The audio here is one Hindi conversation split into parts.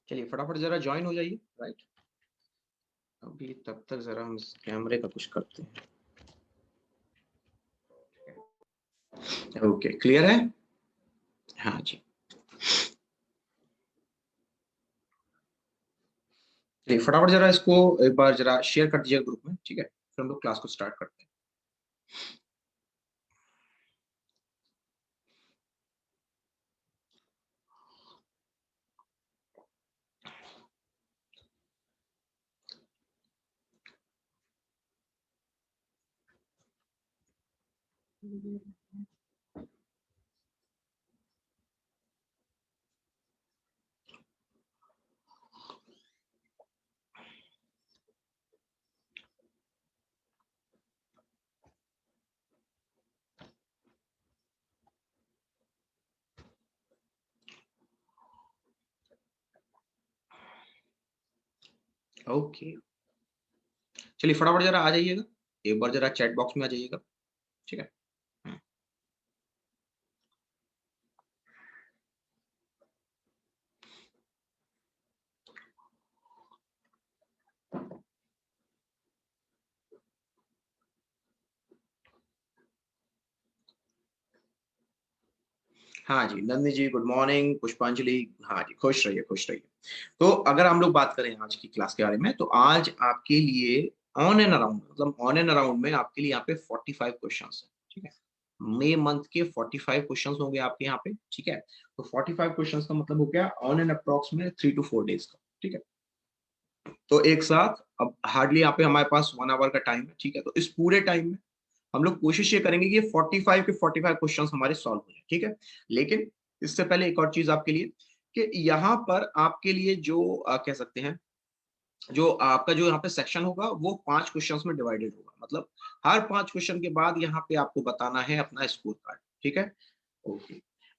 चलिए फटाफट जरा ज्वाइन हो जाइए। राइट, अभी तब तक जरा हम इस कैमरे का कुछ करते हैं। ओके, क्लियर है? हाँ जी। चलिए फटाफट जरा इसको एक बार जरा शेयर कर दीजिए ग्रुप में, ठीक है? फिर हम लोग क्लास को स्टार्ट करते हैं। ओके, चलिए फटाफट जरा आ जाइएगा, एक बार जरा चैट बॉक्स में आ जाइएगा, ठीक है? हम्म, हाँ जी, नंदिनी जी गुड मॉर्निंग, पुष्पांजलि, हाँ जी, खुश रहिए, खुश रहिए। तो अगर हम लोग बात करें आज की क्लास के बारे में, तो आज आपके लिए ऑन एंड अराउंड, मतलब ऑन एंड अराउंड में आपके लिए यहाँ पे 45 क्वेश्चंस हैं, ठीक है? मई मंथ के 45 क्वेश्चंस होंगे आपके यहाँ पे, ठीक है? तो 45 क्वेश्चंस का मतलब हो गया ऑन एंड अप्रॉक्स में 3 टू 4 डेज का, ठीक है? तो एक साथ अब हार्डली यहाँ पे हमारे पास 1 आवर का टाइम है, ठीक है? तो इस पूरे टाइम में हम लोग कोशिश ये करेंगे कि ये 45 के 45 क्वेश्चंस हमारे सॉल्व हो जाए, ठीक है? लेकिन इससे पहले एक और चीज आपके लिए कि यहाँ पर आपके लिए जो कह सकते हैं, जो आपका जो यहाँ पे सेक्शन होगा वो 5 क्वेश्चंस में डिवाइडेड होगा। मतलब हर 5 क्वेश्चन के बाद यहाँ पे आपको बताना है अपना स्कोर कार्ड, ठीक है? ओके।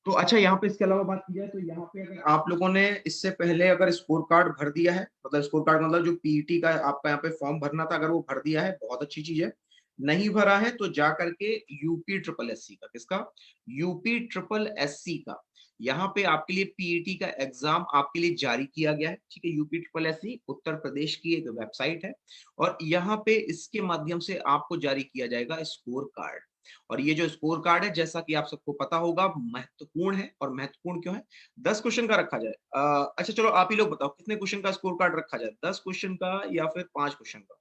तो अच्छा, यहाँ पे इसके अलावा बात की जाए तो यहाँ पे अगर आप लोगों ने इससे पहले अगर स्कोर कार्ड भर दिया है, मतलब स्कोर कार्ड मतलब जो पीईटी का आपका यहाँ पे फॉर्म भरना था, अगर वो भर दिया है, बहुत अच्छी चीज है। नहीं भरा है तो जा करके यूपी ट्रिपल एससी का, किसका? यूपी ट्रिपल एससी का यहाँ पे आपके लिए पीईटी का एग्जाम आपके लिए जारी किया गया है, ठीक है? UP triple SC Uttar Pradesh की एक वेबसाइट है और यहाँ पे इसके माध्यम से आपको जारी किया जाएगा स्कोर कार्ड। और ये जो स्कोर कार्ड है, जैसा कि आप सबको पता होगा, महत्वपूर्ण है। और महत्वपूर्ण क्यों है? 10 क्वेश्चन का रखा जाए। अच्छा चलो आप ही लोग बताओ कितने क्वेश्चन का स्कोर कार्ड रखा जाए, 10 क्वेश्चन का या फिर 5 क्वेश्चन का?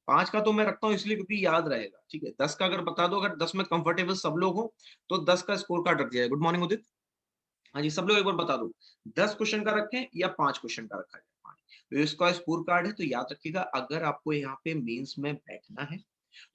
5 का तो मैं रखता हूँ इसलिए क्योंकि याद रहेगा, ठीक है? 10 का अगर बता दो, अगर 10 में कंफर्टेबल सब लोग हो तो 10 का स्कोर कार्ड रख दिया जाए। गुड मॉर्निंग उदित। हाँ जी, सब लोग एक बार बता दो, 10 क्वेश्चन का रखें या 5 क्वेश्चन का रखा जाए? हाँ जी। तो इसका स्कोर कार्ड है, तो याद रखिएगा अगर आपको यहाँ पे मेंस में बैठना है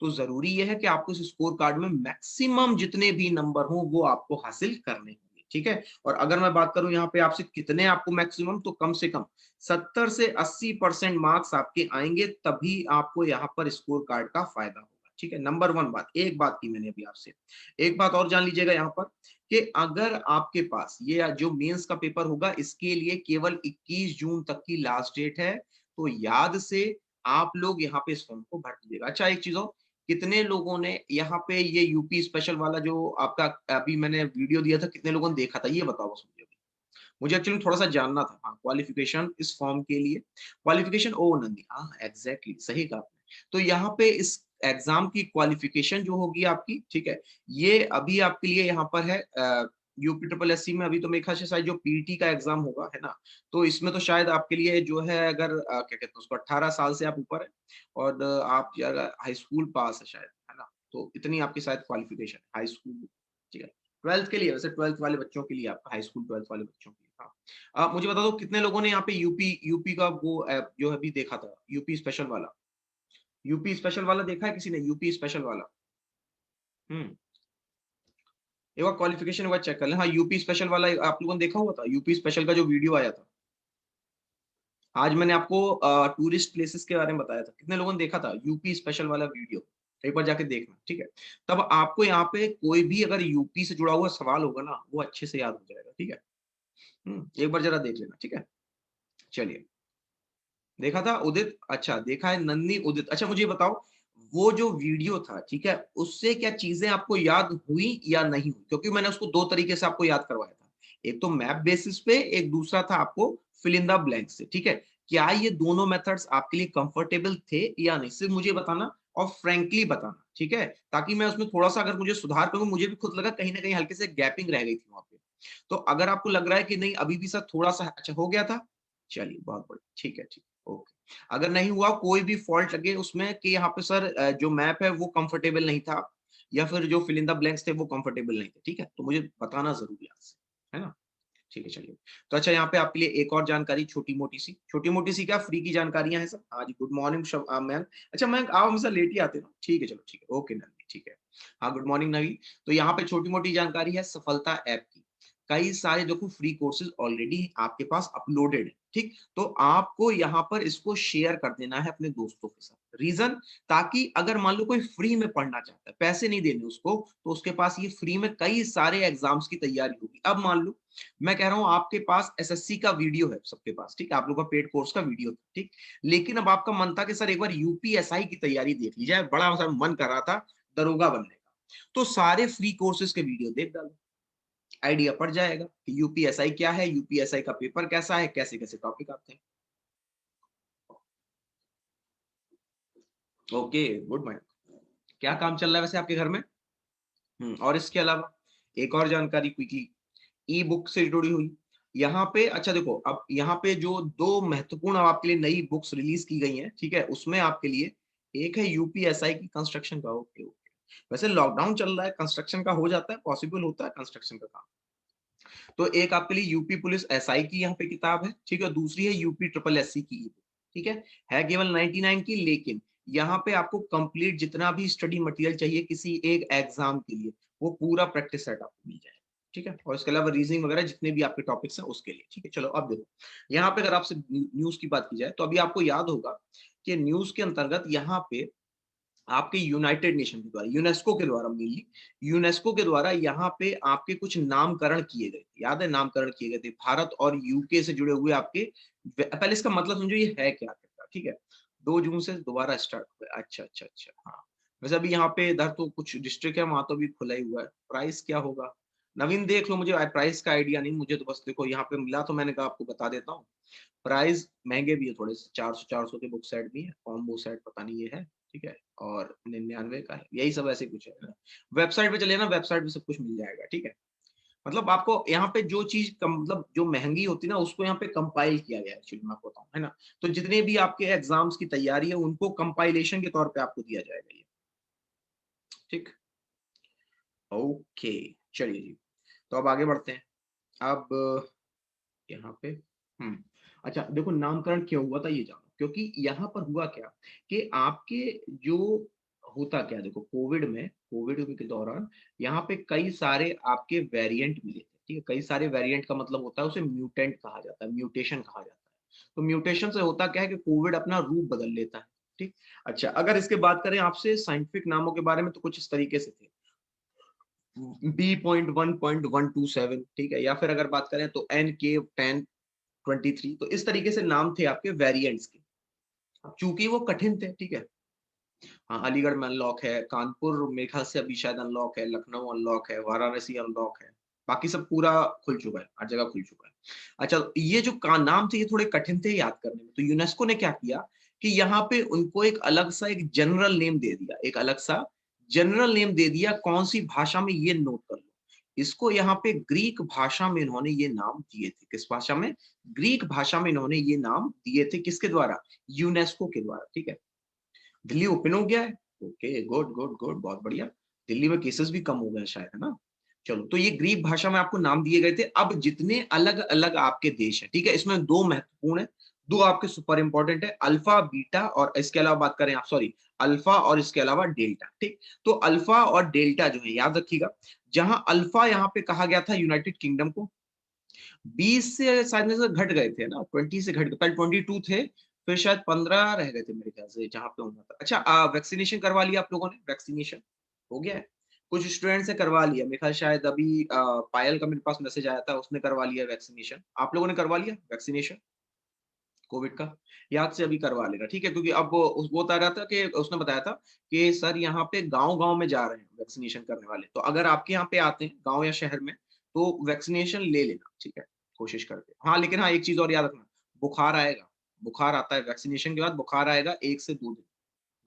तो जरूरी यह है कि आपको इस स्कोर कार्ड में मैक्सिमम जितने भी नंबर हो वो आपको हासिल करने होंगे, ठीक है? और अगर मैं बात करूं यहाँ पे आपसे कितने आपको मैक्सिमम, तो कम से कम 70 से 80% मार्क्स आपके आएंगे, तभी आपको यहाँ पर स्कोर कार्ड का फायदा होगा, ठीक है? नंबर वन बात, एक बात की मैंने अभी आपसे, एक बात और जान लीजिएगा यहाँ पर कि अगर आपके पास ये जो मेंस का पेपर होगा इसके लिए केवल 21 जून तक की लास्ट डेट है, तो याद से आप लोग यहाँ पे इस फॉर्म को भर दीजिएगा। अच्छा एक चीज और, कितने लोगों ने यहाँ पे ये यूपी स्पेशल वाला जो आपका अभी मैंने वीडियो दिया था, कितने लोगों ने देखा था, ये बताओ बस मुझे। मुझे एक्चुअली थोड़ा सा जानना था। हाँ, क्वालिफिकेशन इस फॉर्म के लिए, क्वालिफिकेशन, ओ नंदी, हाँ एग्जैक्टली सही कहा आपने। तो यहाँ पे इस एग्जाम की क्वालिफिकेशन जो होगी आपकी, ठीक है, ये अभी आपके लिए यहाँ पर है यूपी ट्रिपल एससी में। अभी तो मेरे ख्याल से शायद जो पीटी का एग्जाम होगा, है ना, तो इसमें तो शायद आपके लिए जो है, अगर क्या कहते हैं उसको, 18 साल से आप ऊपर है और आप अगर हाई स्कूल पास है शायद, है ना, तो इतनी आपकी शायद क्वालिफिकेशन है हाई स्कूल, ठीक है? 12th के लिए, वैसे 12th वाले बच्चों के लिए, आपका हाई स्कूल 12th वाले बच्चों के लिए। हाँ, मुझे बता दो कितने लोगों ने यहाँ पे यूपी यूपी का वो ऐप जो है अभी देखा था, यूपी स्पेशल वाला? यूपी स्पेशल वाला देखा है किसी ने, यूपी स्पेशल वाला? हम्म, एक बार क्वालिफिकेशन एक बार चेक कर लें। हाँ, यूपी स्पेशल वाला आप लोगों ने देखा हुआ था, यूपी स्पेशल का जो वीडियो आया था। आज मैंने आपको टूरिस्ट प्लेसेस के बारे में बताया था, कितने लोगों ने देखा था यूपी स्पेशल वाला वीडियो? एक बार जाके देखना, ठीक है? तब आपको यहाँ पे कोई भी अगर यूपी से जुड़ा हुआ सवाल होगा ना, वो अच्छे से याद हो जाएगा, ठीक है? एक बार जरा देख लेना, ठीक है? चलिए, देखा था उदित? अच्छा देखा है नन्नी, उदित। अच्छा मुझे बताओ, वो जो वीडियो था, ठीक है, उससे क्या चीजें आपको याद हुई या नहीं हुई? क्योंकि मैंने उसको दो तरीके से आपको याद करवाया था। एक तो मैप बेसिस पे, एक दूसरा था आपको फिल इन द ब्लैंक से, ठीक है। क्या ये दोनों मेथड्स आपके लिए कंफर्टेबल थे या नहीं, सिर्फ मुझे बताना और फ्रैंकली बताना, ठीक है, ताकि मैं उसमें थोड़ा सा अगर मुझे सुधार करूं, मुझे भी खुद लगा कहीं ना कहीं हल्के से गैपिंग रह गई थी वहां पे। तो अगर आपको लग रहा है कि नहीं अभी भी सर थोड़ा सा अच्छा हो गया था, चलिए बहुत बढ़िया, ठीक है, ठीक, ओके। अगर नहीं हुआ, कोई भी फॉल्ट लगे उसमें कि यहाँ पे सर जो मैप है वो कंफर्टेबल नहीं था, या फिर जो फिल इन द ब्लैंक्स थे वो कंफर्टेबल नहीं थे, ठीक है, तो मुझे बताना जरूरी है आपसे, है ना। ठीक है, चलिए। तो अच्छा, यहाँ पे आपके लिए एक और जानकारी छोटी-मोटी सी क्या फ्री की जानकारियाँ हैं सब। हाँ जी, गुड मॉर्निंग मयंक। अच्छा मयंक, आप हमेशा लेट ही आते हो ना? ठीक है, चलो ठीक है। ओके नवी, ठीक है। हाँ, गुड मॉर्निंग नवी। तो यहाँ पे छोटी-मोटी जानकारी है सफलता ऐप की। कई सारे देखो फ्री कोर्सेज़ ऑलरेडी आपके पास अपलोडेड है, ठीक? तो आपको यहाँ पर इसको शेयर कर देना है अपने दोस्तों के साथ। रीज़न, ताकि अगर मान लो कोई फ्री में पढ़ना चाहता है, पैसे नहीं देने उसको, तो उसके पास ये फ्री में कई सारे एग्ज़ाम्स की तैयारी होगी। अब मान लो मैं कह रहा हूँ आपके पास एसएससी का वीडियो है सबके पास, ठीक है, आप लोगों का पेड कोर्स का वीडियो था, ठीक, लेकिन अब आपका मन था कि सर एक बार यूपीएसआई की तैयारी देख ली जाए, बड़ा सा मन कर रहा था दरोगा बनने का, तो सारे फ्री कोर्सेज के वीडियो देख डालो, आइडिया पड़ जाएगा कि यूपीएसआई क्या है, यूपीएसआई का पेपर कैसा है, कैसे कैसे टॉपिक आते हैं। Okay, good man. क्या काम चल रहा है वैसे आपके घर में? और इसके अलावा एक और जानकारी क्विकली, ई बुक से जुड़ी हुई। यहाँ पे अच्छा देखो, अब यहाँ पे जो 2 महत्वपूर्ण अब आपके लिए नई बुक्स रिलीज़ की गई हैं, ठीक है? उसमें आपके लिए एक है यूपीएसआई की कंस्ट्रक्शन का, ओके, ओके। वैसे लॉकडाउन चल रहा है, कंस्ट्रक्शन का हो जाता है, पॉसिबल होता है कंस्ट्रक्शन का काम। तो एक आपके लिए यूपी पुलिस एसआई की यहाँ पे किताब है, ठीक है? दूसरी है यूपी ट्रिपल एससी की ई बुक, ठीक है? है केवल 99 की, लेकिन यहाँ पे आपको कंप्लीट जितना भी स्टडी मटेरियल चाहिए किसी एक एग्ज़ाम के लिए, वो पूरा प्रैक्टिस सेट आपको मिल जाएगा। ठीक है? और इसके अलावा रीज़निंग वगैरह जितने भी आपके टॉपिक्स हैं उसके लिए, ठीक है? चलो अब देखो, यहाँ पे अगर आपसे न्यूज़ की बात की जाए, तो अभी आपको याद होगा कि न्यूज़ के अंतर्गत यहाँ पे आपके यूनाइटेड नेशन के द्वारा, यूनेस्को के द्वारा मेनली, यूनेस्को के द्वारा यहाँ पे आपके कुछ नामकरण किए गए थे। याद है नामकरण किए गए थे भारत और यूके से जुड़े हुए आपके। पहले इसका मतलब समझो ये है क्या करता, ठीक है? 2 जून से दोबारा स्टार्ट हुआ है। अच्छा, अच्छा, अच्छा, हाँ। वैसे अभी यहाँ पे इधर तो कुछ डिस्ट्रिक्ट है, वहाँ तो अभी खुला ही हुआ है। प्राइस क्या होगा? नवीन देख लो, मुझे प्राइस का आइडिया नहीं, मुझे तो बस देखो यहाँ पे मिला तो मैंने कहा आपको बता देता हूँ। प्राइस महँगे भी है थोड़े से, 400-400 के बुक सेट भी है, कॉम्बो सेट पता नहीं ये है, ठीक है? और 99 का है, यही सब ऐसे कुछ है। वेबसाइट पे चलिए ना, वेबसाइट पे सब कुछ मिल जाएगा, ठीक है? मतलब आपको यहाँ पे जो चीज़ कम मतलब जो महँगी होती है ना, उसको यहाँ पे कंपाइल किया गया है एक्चुअली, मैं आपको बताऊँ, है ना? तो जितने भी आपके एग्ज़ाम्स की तैयारी है, उनको कंपाइलेशन के तौर पे आपको दिया जाएगा ये, ठीक? ओके, चलिए जी। तो अब आगे बढ़ते हैं। अब यहाँ पे अच्छा देखो, नामकरण क्यों हुआ था ये जानो, क्योंकि यहाँ पर हुआ क्या कि आपके जो होता क्या, देखो कोविड के दौरान यहाँ पे कई सारे आपके वेरिएंट मिले थे, ठीक है? कई सारे वेरिएंट का मतलब होता है उसे म्यूटेंट कहा जाता है, म्यूटेशन कहा जाता है। तो म्यूटेशन से होता क्या है कि कोविड अपना रूप बदल लेता है, ठीक? अच्छा, अगर इसके बात करें आपसे साइंटिफिक नामों के बारे में, तो कुछ इस तरीके से थे। B.1.127, ठीक है? या फिर अगर बात करें तो NK10 23, तो इस तरीके से नाम थे आपके वेरिएंट्स के। अब चूँकि वो कठिन थे, ठीक है? हाँ, अलीगढ़ में अनलॉक है, कानपुर मेरे ख़्याल से अभी शायद अनलॉक है, लखनऊ अनलॉक है, वाराणसी अनलॉक है। बाकी सब पूरा खुल चुका है, हर जगह खुल चुका है। अच्छा, ये जो का नाम थे ये थोड़े कठिन थे याद करने में, तो यूनेस्को ने क्या किया कि यहाँ पे उनको एक अलग सा एक जनरल नेम दे दिया, एक अलग सा जनरल नेम दे दिया, कौन-सी भाषा में ये नोट कर लो। इसको यहाँ पे ग्रीक भाषा में इन्होंने ये नाम दिए थे। किस भाषा में? ग्रीक भाषा में इन्होंने ये नाम दिए थे, किसके द्वारा? यूनेस्को के द्वारा, ठीक है? दिल्ली ओपन हो गया है? ओके, गुड, गुड, गुड, बहुत बढ़िया। दिल्ली में केसेस भी कम हो गए हैं शायद, है ना? चलो, तो ये ग्रीक भाषा में आपको नाम दिए गए थे। अब जितने अलग-अलग आपके देश हैं, ठीक है? इसमें 2 महत्वपूर्ण हैं, 2 आपके सुपर इम्पोर्टेंट है, अल्फा, बीटा और इसके अलावा बात करें आप, सॉरी, अल्फा और इसके अलावा डेल्टा, ठीक? तो अल्फा और डेल्टा जो है याद रखिएगा, जहाँ अल्फा यहाँ पे कहा गया था यूनाइटेड किंगडम को, 20 से शायद में से घट गए थे ना, 20 से घट गए, पहले 22 थे, फिर शायद 15 रह गए थे मेरे ख्याल से जहाँ पे होना था। अच्छा, वैक्सीनेशन करवा लिया आप लोगों ने? वैक्सीनेशन हो गया है? कुछ स्टूडेंट्स ने करवा लिया, मेरे ख्याल शायद अभी पायल का मेरे पास मैसेज आया था, उसने करवा लिया वैक्सीनेशन। आप लोगों ने करवा लिया वैक्सीनेशन कोविड का? याद से अभी करवा लेना, ठीक है? क्योंकि अब वो बता रहा था कि उसने बताया था कि सर यहाँ पे गाँव-गाँव में जा रहे हैं वैक्सीनेशन करने वाले। तो अगर आपके यहाँ पे आते हैं गाँव या शहर में, तो वैक्सीनेशन ले लेना, ठीक है, कोशिश करके। हाँ, लेकिन हाँ, एक चीज़ और याद रखना, बुखार आएगा, बुखार आता है वैक्सीनेशन के बाद, बुखार आएगा 1 से 2 दिन।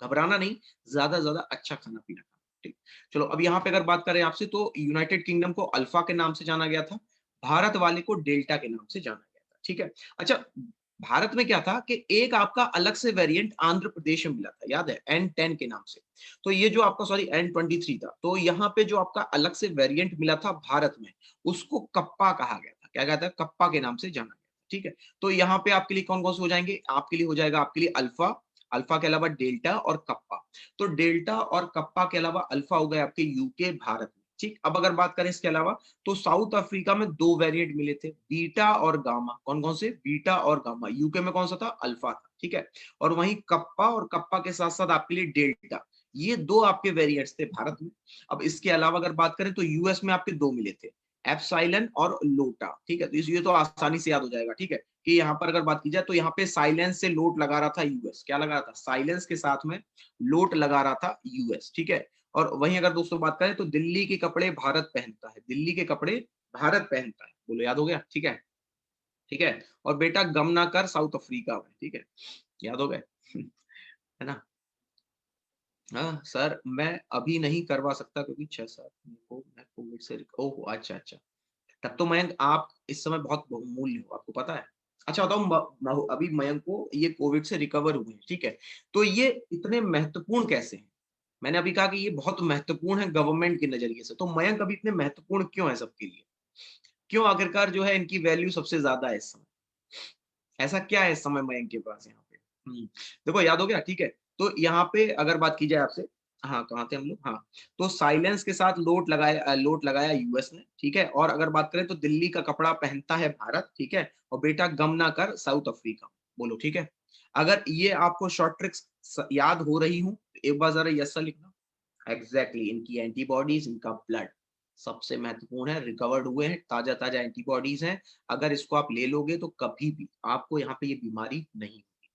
घबराना नहीं, ज़्यादा से ज़्यादा अच्छा खाना-पीना खाना, ठीक। चलो अब यहाँ पे अगर बात करें आपसे तो यूनाइटेड किंगडम को अल्फा के नाम से जाना गया था, भारत वाले को डेल्टा के नाम से जाना गया था, ठीक है। अच्छा, भारत में क्या था कि एक आपका अलग से वेरिएंट आंध्र प्रदेश में मिला था, याद है? N10 के नाम से। तो ये जो आपका सॉरी N23 था, तो यहाँ पे जो आपका अलग से वेरिएंट मिला था भारत में, उसको कप्पा कहा गया था। क्या कहता है? कप्पा के नाम से जाना गया था, ठीक है। तो यहाँ पे आपके लिए कौन-कौन से हो जाएँगे? आपके लिए हो जाएगा आपके लिए अल्फा, अल्फा के अलावा डेल्टा और कप्पा। तो डेल्टा और कप्पा के अलावा अल्फा हो गए आपके यूके, भारत में, ठीक। अब अगर बात करें इसके अलावा तो साउथ अफ्रीका में 2 वेरिएंट मिले थे, बीटा और गामा। कौन-कौन से? बीटा और गामा। यूके में कौन-सा था? अल्फा था, ठीक है। और वहीं कप्पा और कप्पा के साथ-साथ आपके लिए डेल्टा। ये 2 आपके वेरिएंट्स थे भारत में। अब इसके अलावा अगर बात करें तो यूएस में आपके 2 मिले थे, एप्सिलॉन और लोटा, ठीक है। तो ये तो आसानी से याद हो जाएगा, ठीक है। कि यहाँ पर अगर बात की जाए तो यहाँ पे साइलेंस से लोट लगा रहा था यूएस। क्या लगा रहा था? साइलेंस के साथ में लोट लगा रहा था यूएस, ठीक है। और वहीं अगर दोस्तों बात करें तो दिल्ली के कपड़े भारत पहनता है, दिल्ली के कपड़े भारत पहनता है। बोलो याद हो गया? ठीक है, ठीक है। और बेटा गम ना कर साउथ अफ्रीका में, ठीक है। याद हो गए? है ना? हाँ, सर मैं अभी नहीं करवा सकता क्योंकि 6-7 को मैं कोविड से ओह! अच्छा, अच्छा। तब तो मयंक आप इस समय बहुत बहुमूल्य हो, आपको पता है? अच्छा बताओ अभी मयंक को ये कोविड से रिकवर हुए हैं, ठीक है? तो ये इतने महत्वपूर्ण कैसे हैं? मैंने अभी कहा कि ये बहुत महत्वपूर्ण है गवर्नमेंट के नज़रिए से, तो मयंक अभी इतने महत्वपूर्ण क्यों है सबके लिए? क्यों आखिरकार जो है इनकी वैल्यू सबसे ज़्यादा है इस समय? ऐसा क्या है इस समय मयंक के पास यहाँ पे? देखो याद हो गया, ठीक है। तो यहाँ पे अगर बात की जाए आपसे हाँ, कहाँ थे हम लोग? हाँ, तो साइलेंस के साथ लोट लगाया यूएस ने, ठीक है? और अगर बात करें तो दिल्ली का कपड़ा पहनता है भारत, ठीक है? और बेटा गम ना कर साउथ अफ्रीका। बोलो ठीक है? अगर ये आपको शॉर्ट ट्रिक्स याद हो रही हूँ, एक बार ज़रा यस सर लिखना। एग्ज़ैक्टली इनकी एंटीबॉडीज़, इनका ब्लड सबसे महत्वपूर्ण है, रिकवर्ड हुए हैं, ताज़ा-ताज़ा एंटीबॉडीज़ हैं। अगर इसको आप ले लोगे तो कभी भी आपको यहाँ पे ये बीमारी नहीं होगी,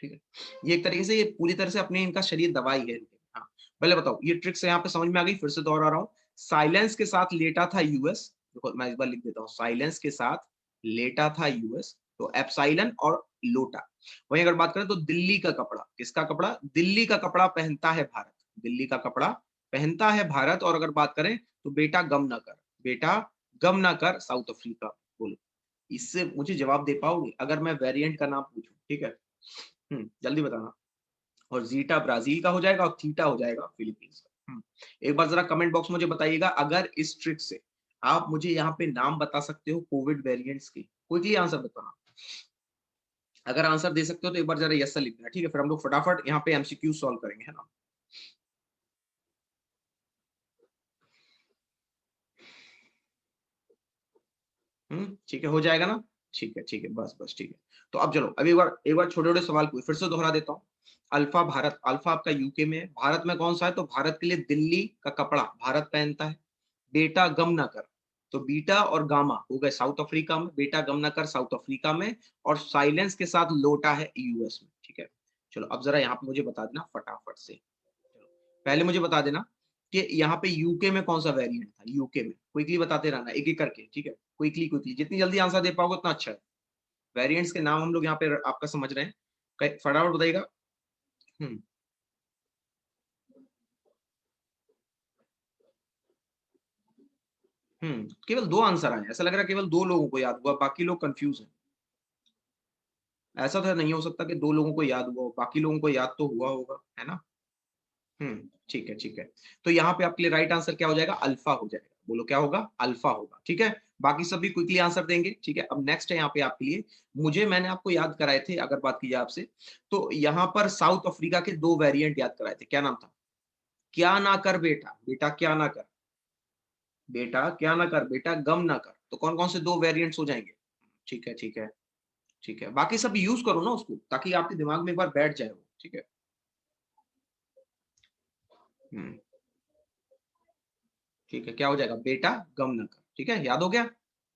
ठीक है? ये एक तरीके से ये पूरी तरह से अपने इनका शरीर दवाई है। हाँ, पहले बताओ ये ट्रिक्स यहाँ पे समझ में आ गई? फिर से दोहरा रहा हूँ। साइलेंस के साथ लेटा था यूएस, देखो मैं इस बार लिख देता हूँ, साइलेंस के साथ लेटा था यूएस, तो एप्सिलॉन और लोटा। वहीं अगर बात करें तो दिल्ली का कपड़ा, किसका कपड़ा? दिल्ली का कपड़ा पहनता है भारत। दिल्ली का कपड़ा पहनता है भारत और अगर बात करें तो बेटा गम ना कर, बेटा गम ना कर साउथ अफ्रीका। बोलो, इससे मुझे जवाब दे पाओगे? अगर मैं वेरिएंट का नाम पूछूं, ठीक है? जल्दी बताना। और ज़ीटा ब्राज़ील का हो जाएगा और थीटा हो जाएगा फिलीपींस का। एक बार ज़रा कमेंट बॉक्स में मुझे बताइएगा अगर इस ट्रिक से आप मुझे यहाँ पे नाम बता सकते हो कोविड वेरिएंट्स के, क्विकली आंसर बताना। अगर आंसर दे सकते हो तो एक बार ज़रा यस सर लिख देना, ठीक है? फिर हम लोग फटाफट यहाँ पे एमसीक्यू सॉल्व करेंगे, है ना? ठीक है, हो जाएगा ना? ठीक है, बस, बस ठीक है। तो अब चलो, अब एक बार छोटे-छोटे सवाल पूछ फिर से दोहरा देता हूँ। अल्फ़ा भारत, अल्फ़ा आपका यूके में है, भारत में कौन-सा है? तो भारत के लिए दिल्ली का कपड़ा भारत पहनता है। बेटा गम ना कर, तो बीटा और गामा हो गए साउथ अफ्रीका में, बेटा गम ना कर साउथ अफ्रीका में और साइलेंस के साथ लोटा है यूएस में, ठीक है? चलो अब ज़रा यहाँ पे मुझे बता देना फटाफट से। पहले मुझे बता देना कि यहाँ पे यूके में कौन-सा वेरिएंट था? यूके में, क्विकली बताते रहना एक-एक करके, ठीक है? क्विकली, जितनी जल्दी आंसर दे पाओगे उतना अच्छा है। वेरिएंट्स के नाम हम लोग यहाँ पे आपका समझ रहे हैं। क फटाफट बताइएगा। हुँ, केवल 2 आंसर आए हैं। ऐसा लग रहा है केवल 2 लोगों को याद हुआ, बाकी लोग कन्फ्यूज़ हैं। ऐसा तो नहीं हो सकता कि 2 लोगों को याद हुआ हो, बाकी लोगों को याद तो हुआ होगा, है ना? ठीक है, ठीक है। तो यहाँ पे आपके लिए राइट आंसर क्या हो जाएगा? अल्फा हो जाएगा। बोलो क्या होगा? अल्फा होगा, ठीक है? बाकी सब भी क्विकली आंसर देंगे, ठीक है? अब नेक्स्ट है यहाँ पे आपके लिए, मैंने आपको याद कराए थे अगर बात की जाए आपसे, तो यहाँ पर साउथ अफ्रीका के 2 वेरिएंट याद कराए थे। क्या नाम था? क्या ना कर बेटा, बेटा क्या ना कर, बेटा क्या ना कर, बेटा गम ना कर। तो कौन-कौन से 2 वेरिएंट्स हो जाएँगे? ठीक है, ठीक है, ठीक है। बाकी सब यूज़ करो ना उसको, ताकि आपके दिमाग में एक बार बैठ जाए वो, ठीक है? हुँ। ठीक है, क्या हो जाएगा? बेटा गम ना कर, ठीक है? याद हो गया?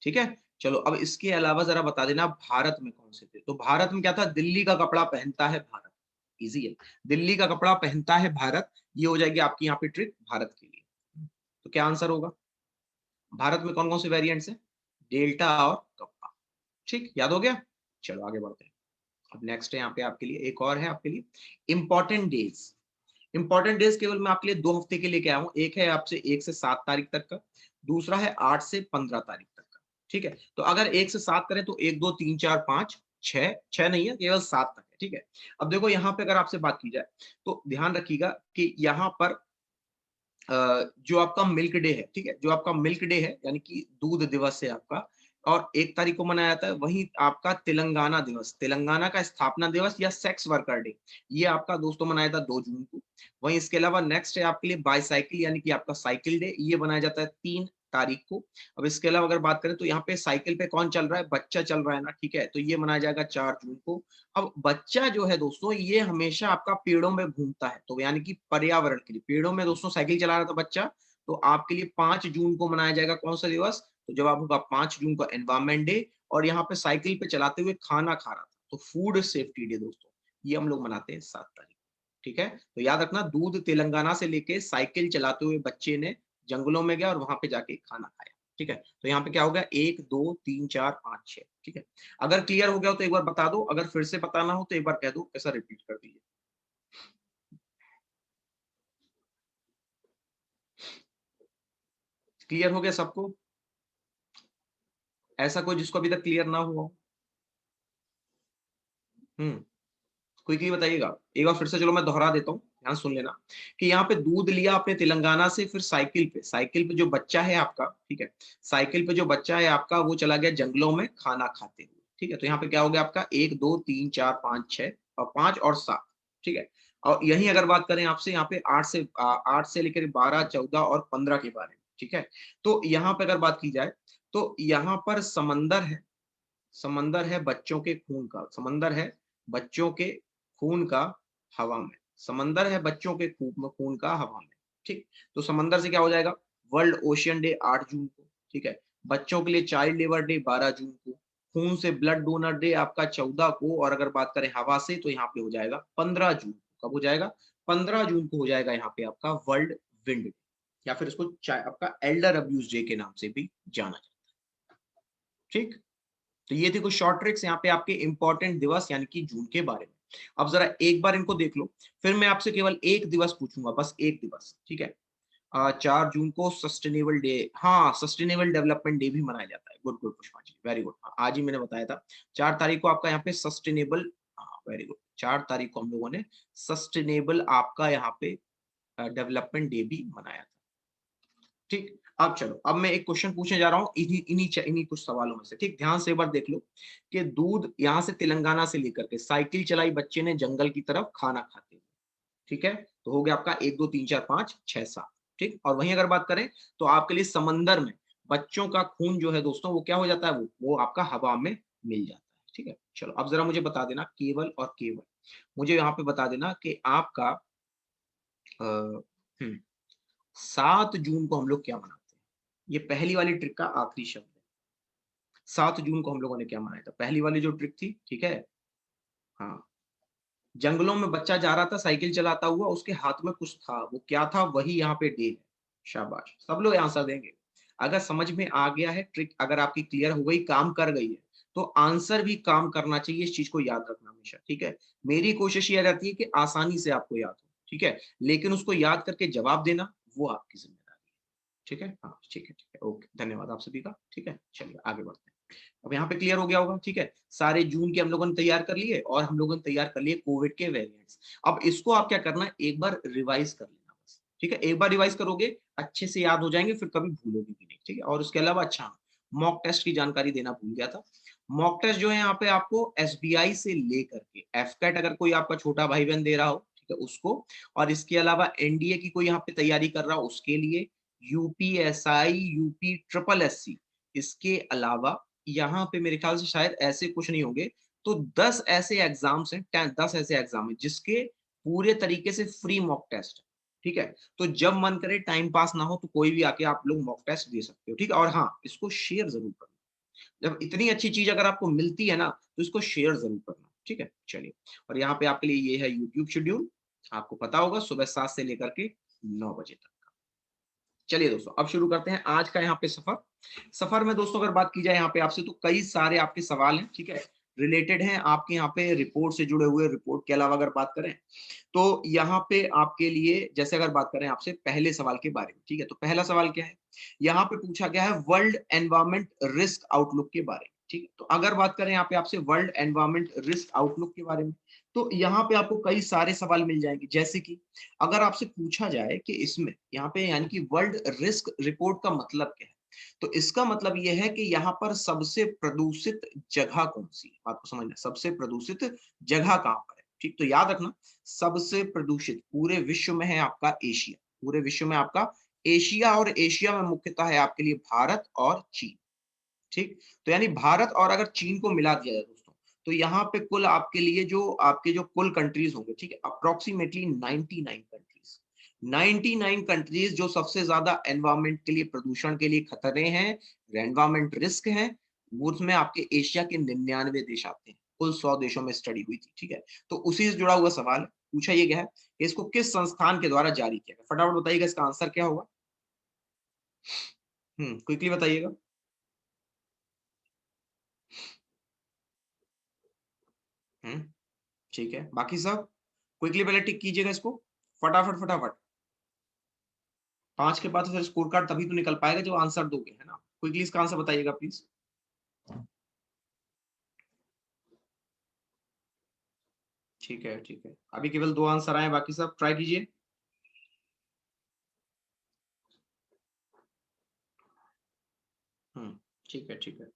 ठीक है? चलो अब इसके अलावा ज़रा बता देना भारत में कौन से थे? तो भारत में क्या था? दिल्ली का कपड़ा पहनता है भारत, ईज़ी है। दिल्ली का कपड़ा पहनता है भारत, ये हो जाएगी आपकी यहाँ पे ट्रिक भारत के लिए। तो क्या आंसर होगा? भारत में कौन कौन से वेरिएंट्स हैं? डेल्टा और कप्पा। ठीक, याद हो गया? चलो आगे बढ़ते हैं। अब नेक्स्ट है यहाँ पे आपके लिए, एक और है आपके लिए इंपॉर्टेंट डेज। इंपॉर्टेंट डेज केवल मैं आपके लिए 2 हफ्ते के लिए लेके आया हूँ। एक है आपसे 1 से 7 तारीख तक का, दूसरा है 8 से 15 तारीख तक का। ठीक है? तो अगर 1 से 7 करें तो 1, 2, 3, 4, 5, 6, 6 नहीं है, केवल 7 तक है। ठीक है? अब देखो यहाँ पे अगर आपसे बात की जाए, तो ध्यान रखिएगा कि यहाँ पर जो आपका मिल्क डे है, ठीक है? जो आपका मिल्क डे है, यानी कि दूध दिवस है आपका, और 1 तारीख को मनाया जाता है, वहीं आपका तेलंगाना दिवस, तेलंगाना का स्थापना दिवस या सेक्स वर्कर डे, ये आपका दोस्तों मनाया था 2 जून को। वहीं इसके अलावा नेक्स्ट है आपके लिए बाईसाइकिल, यानी कि आपका साइकिल डे, ये मनाया जाता है 3 तारीख को। अब इसके अलावा अगर बात करें तो यहाँ पे साइकिल पे कौन चल रहा है? बच्चा चल रहा है ना, ठीक है? तो ये मनाया जाएगा 4 जून को। अब बच्चा जो है दोस्तों, ये हमेशा आपका पेड़ों में घूमता है, तो यानी कि पर्यावरण के लिए पेड़ों में दोस्तों साइकिल चला रहा था बच्चा, तो आपके लिए 5 जून को मनाया जाएगा कौन सा दिवस? तो जवाब होगा 5 जून को एनवायरमेंट डे। और यहाँ पे साइकिल पे चलाते हुए खाना खा रहा था, तो फूड सेफ्टी डे दोस्तों, ये हम लोग मनाते हैं 7 तारीख को। ठीक है? तो याद रखना, दूध तेलंगाना से लेके साइकिल चलाते हुए बच्चे ने जंगलों में गया और वहां पे जाके खाना खाया। ठीक है? तो यहाँ पे क्या हो गया? 1, 2, 3, 4, 5, 6। ठीक है? अगर क्लियर हो गया हो तो एक बार बता दो, अगर फिर से बताना हो तो एक बार कह दो, ऐसा रिपीट कर दीजिए। क्लियर हो गया सबको? ऐसा कोई जिसको अभी तक क्लियर ना हुआ हो? हम्म, क्विकली बताइएगा। एक बार फिर से चलो मैं दोहरा देता हूँ, ध्यान सुन लेना। कि यहाँ पे दूध लिया आपने तेलंगाना से, फिर साइकिल पे जो बच्चा है आपका, ठीक है? साइकिल पे जो बच्चा है आपका, वो चला गया जंगलों में खाना खाते हुए। ठीक है? तो यहाँ पे क्या हो गया आपका? 1, 2, 3, 4, 5, 6 और 5 और 7। ठीक है? और यही अगर बात करें आपसे यहाँ पे 8 से लेकर 12, 14 और 15 के बारे में। ठीक है? तो यहाँ पे अगर बात की जाए, तो यहाँ पर समंदर है बच्चों के खून का, समंदर है बच्चों के खून का हवा में, समंदर है बच्चों के खून का हवा में। ठीक, तो समंदर से क्या हो जाएगा? वर्ल्ड ओशियन डे 8 जून को। ठीक है? बच्चों के लिए चाइल्ड लेबर डे 12 जून को। खून से ब्लड डोनर डे आपका 14 को, और अगर बात करें हवा से तो यहाँ पे हो जाएगा 15 जून को। कब हो जाएगा? 15 जून को हो जाएगा यहाँ पे आपका वर्ल्ड विंड डे, या फिर इसको आपका एल्डर अब्यूज डे के नाम से भी जाना जाता है। ठीक, तो ये थे कुछ शॉर्ट ट्रिक्स यहाँ पे आपके इंपॉर्टेंट दिवस यानी कि जून के बारे में। अब जरा एक बार इनको देख लो, फिर मैं आपसे केवल एक दिवस पूछूंगा, बस एक दिवस। ठीक है? 4 जून को सस्टेनेबल डे, हाँ सस्टेनेबल डेवलपमेंट डे भी मनाया जाता है। Good good Pushpa ji, very good. आज ही मैंने बताया था 4 तारीख को आपका यहाँ पे सस्टेनेबल, हाँ वेरी गुड, 4 तारीख को हम लोगों ने सस्टेनेबल आपका यहाँ पे डेवलपमेंट डे भी मनाया था। ठीक, अब चलो, अब मैं एक क्वेश्चन पूछने जा रहा हूँ इन्हीं कुछ सवालों में से। ठीक, ध्यान से एक बार देख लो कि दूध यहाँ से तेलंगाना से लेकर के साइकिल चलाई बच्चे ने जंगल की तरफ खाना खाते हुए। ठीक है? तो हो गया आपका 1, 2, 3, 4, 5, 6, 7। ठीक, और वहीं अगर बात करें तो आपके लिए समंदर में बच्चों का खून जो है दोस्तों, वो क्या हो जाता है? वो आपका हवा में मिल जाता है। ठीक है? चलो अब जरा मुझे बता देना, केवल और केवल मुझे यहाँ पे बता देना कि आपका 7 जून को हम लोग क्या मनाते हैं? ये पहली वाली ट्रिक का आखिरी शब्द है। 7 जून को हम लोगों ने क्या मनाया था? पहली वाली जो ट्रिक थी, ठीक है? हाँ, जंगलों में बच्चा जा रहा था साइकिल चलाता हुआ, उसके हाथ में कुछ था, वो क्या था? वही यहाँ पे डे है। शाबाश, सब लोग आंसर देंगे। अगर समझ में आ गया है, ट्रिक अगर आपकी क्लियर हो गई, काम कर गई है, तो आंसर भी काम करना चाहिए। इस चीज को याद रखना हमेशा। ठीक है? मेरी कोशिश ये रहती है कि आसानी से आपको याद हो। ठीक है? लेकिन उसको याद करके जवाब देना, वो आपकी जिम्मेदारी है। ठीक है? हाँ, ठीक है, ओके, धन्यवाद आप सभी का। ठीक है? चलिए आगे बढ़ते हैं। अब यहाँ पे क्लियर हो गया होगा। ठीक है? सारे जून के हम लोगों ने तैयार कर लिए, और हम लोगों ने तैयार कर लिए कोविड के वेरिएंट्स। अब इसको आप क्या करना है? एक बार रिवाइज कर लेना बस। ठीक है? एक बार रिवाइज करोगे, अच्छे से याद हो जाएंगे, फिर कभी भूलोगे भी नहीं। ठीक है? और उसके अलावा अच्छा, मॉक टेस्ट की जानकारी देना भूल गया था। मॉक टेस्ट जो है यहाँ पे आपको एसबीआई से लेकर के एफकेट, अगर कोई आपका छोटा भाई बहन दे रहा हो, ठीक है, उसको, और इसके अलावा एनडीए की कोई यहाँ पे तैयारी कर रहा हो उसके लिए, यूपीएसआई, यूपी ट्रिपल एससी, इसके अलावा यहाँ पे मेरे ख्याल से शायद ऐसे कुछ नहीं होंगे। तो 10 ऐसे एग्जाम्स हैं, 10 ऐसे एग्जाम हैं जिसके पूरे तरीके से फ्री मॉक टेस्ट है। ठीक है? तो जब मन करे, टाइम पास ना हो, तो कोई भी आके आप लोग मॉक टेस्ट दे सकते हो। ठीक है? और हाँ, इसको शेयर जरूर करना। जब इतनी अच्छी चीज अगर आपको मिलती है ना, तो इसको शेयर जरूर करना। ठीक है? चलिए, और यहाँ पे आपके लिए ये है यूट्यूब शेड्यूल, आपको पता होगा सुबह 7 से लेकर के 9 बजे तक। चलिए दोस्तों, अब शुरू करते हैं आज का यहाँ पे सफर। सफर में दोस्तों अगर बात की जाए यहाँ पे आपसे, तो कई सारे आपके सवाल हैं, ठीक है, रिलेटेड हैं आपके यहाँ पे रिपोर्ट से जुड़े हुए। रिपोर्ट के अलावा अगर बात करें तो यहाँ पे आपके लिए, जैसे अगर बात करें आपसे पहले सवाल के बारे में, ठीक है, तो पहला सवाल क्या है, यहाँ पे पूछा गया है वर्ल्ड एनवायरमेंट रिस्क आउटलुक के बारे में, ठीक है। तो अगर बात करें यहाँ पे आपसे वर्ल्ड एनवायरमेंट रिस्क आउटलुक के बारे में, तो यहाँ पे आपको कई सारे सवाल मिल जाएंगे। जैसे कि अगर आपसे पूछा जाए कि इसमें यहाँ पे यानी कि वर्ल्ड रिस्क रिपोर्ट का मतलब क्या है, तो इसका मतलब यह है कि यहाँ पर सबसे प्रदूषित जगह कौन सी है, आपको समझना, सबसे प्रदूषित जगह कहाँ पर है, ठीक। तो याद रखना, सबसे प्रदूषित पूरे विश्व में है आपका एशिया, पूरे विश्व में आपका एशिया, और एशिया में मुख्यतः है आपके लिए भारत और चीन, ठीक। तो यानी भारत और अगर चीन को मिला दिया जाए दोस्तों, तो यहाँ पे कुल आपके लिए जो आपके जो कुल कंट्रीज होंगे, ठीक है, अप्रोक्सीमेटली 99 कंट्रीज, 99 कंट्रीज जो सबसे ज्यादा एनवायरमेंट के लिए, प्रदूषण के लिए खतरे हैं, एनवायरमेंट रिस्क है, वो उसमें आपके एशिया के 99 देश आते हैं। कुल 100 देशों में स्टडी हुई थी, ठीक है। तो उसी से जुड़ा हुआ सवाल है, पूछा ये गया है कि इसको किस संस्थान के द्वारा जारी किया गया। फटाफट बताइएगा इसका आंसर क्या होगा। क्विकली बताइएगा। हम्म ठीक है, बाकी सब क्विकली पहले टिक कीजिएगा इसको, फटाफट फटाफट। 5 के बाद तो फिर स्कोर कार्ड तभी तो निकल पाएगा जो आंसर दोगे, है ना। क्विकली इसका आंसर बताइएगा प्लीज। ठीक है, ठीक है, अभी केवल 2 आंसर आए, बाकी सब ट्राई कीजिए। हम्म ठीक है, ठीक है,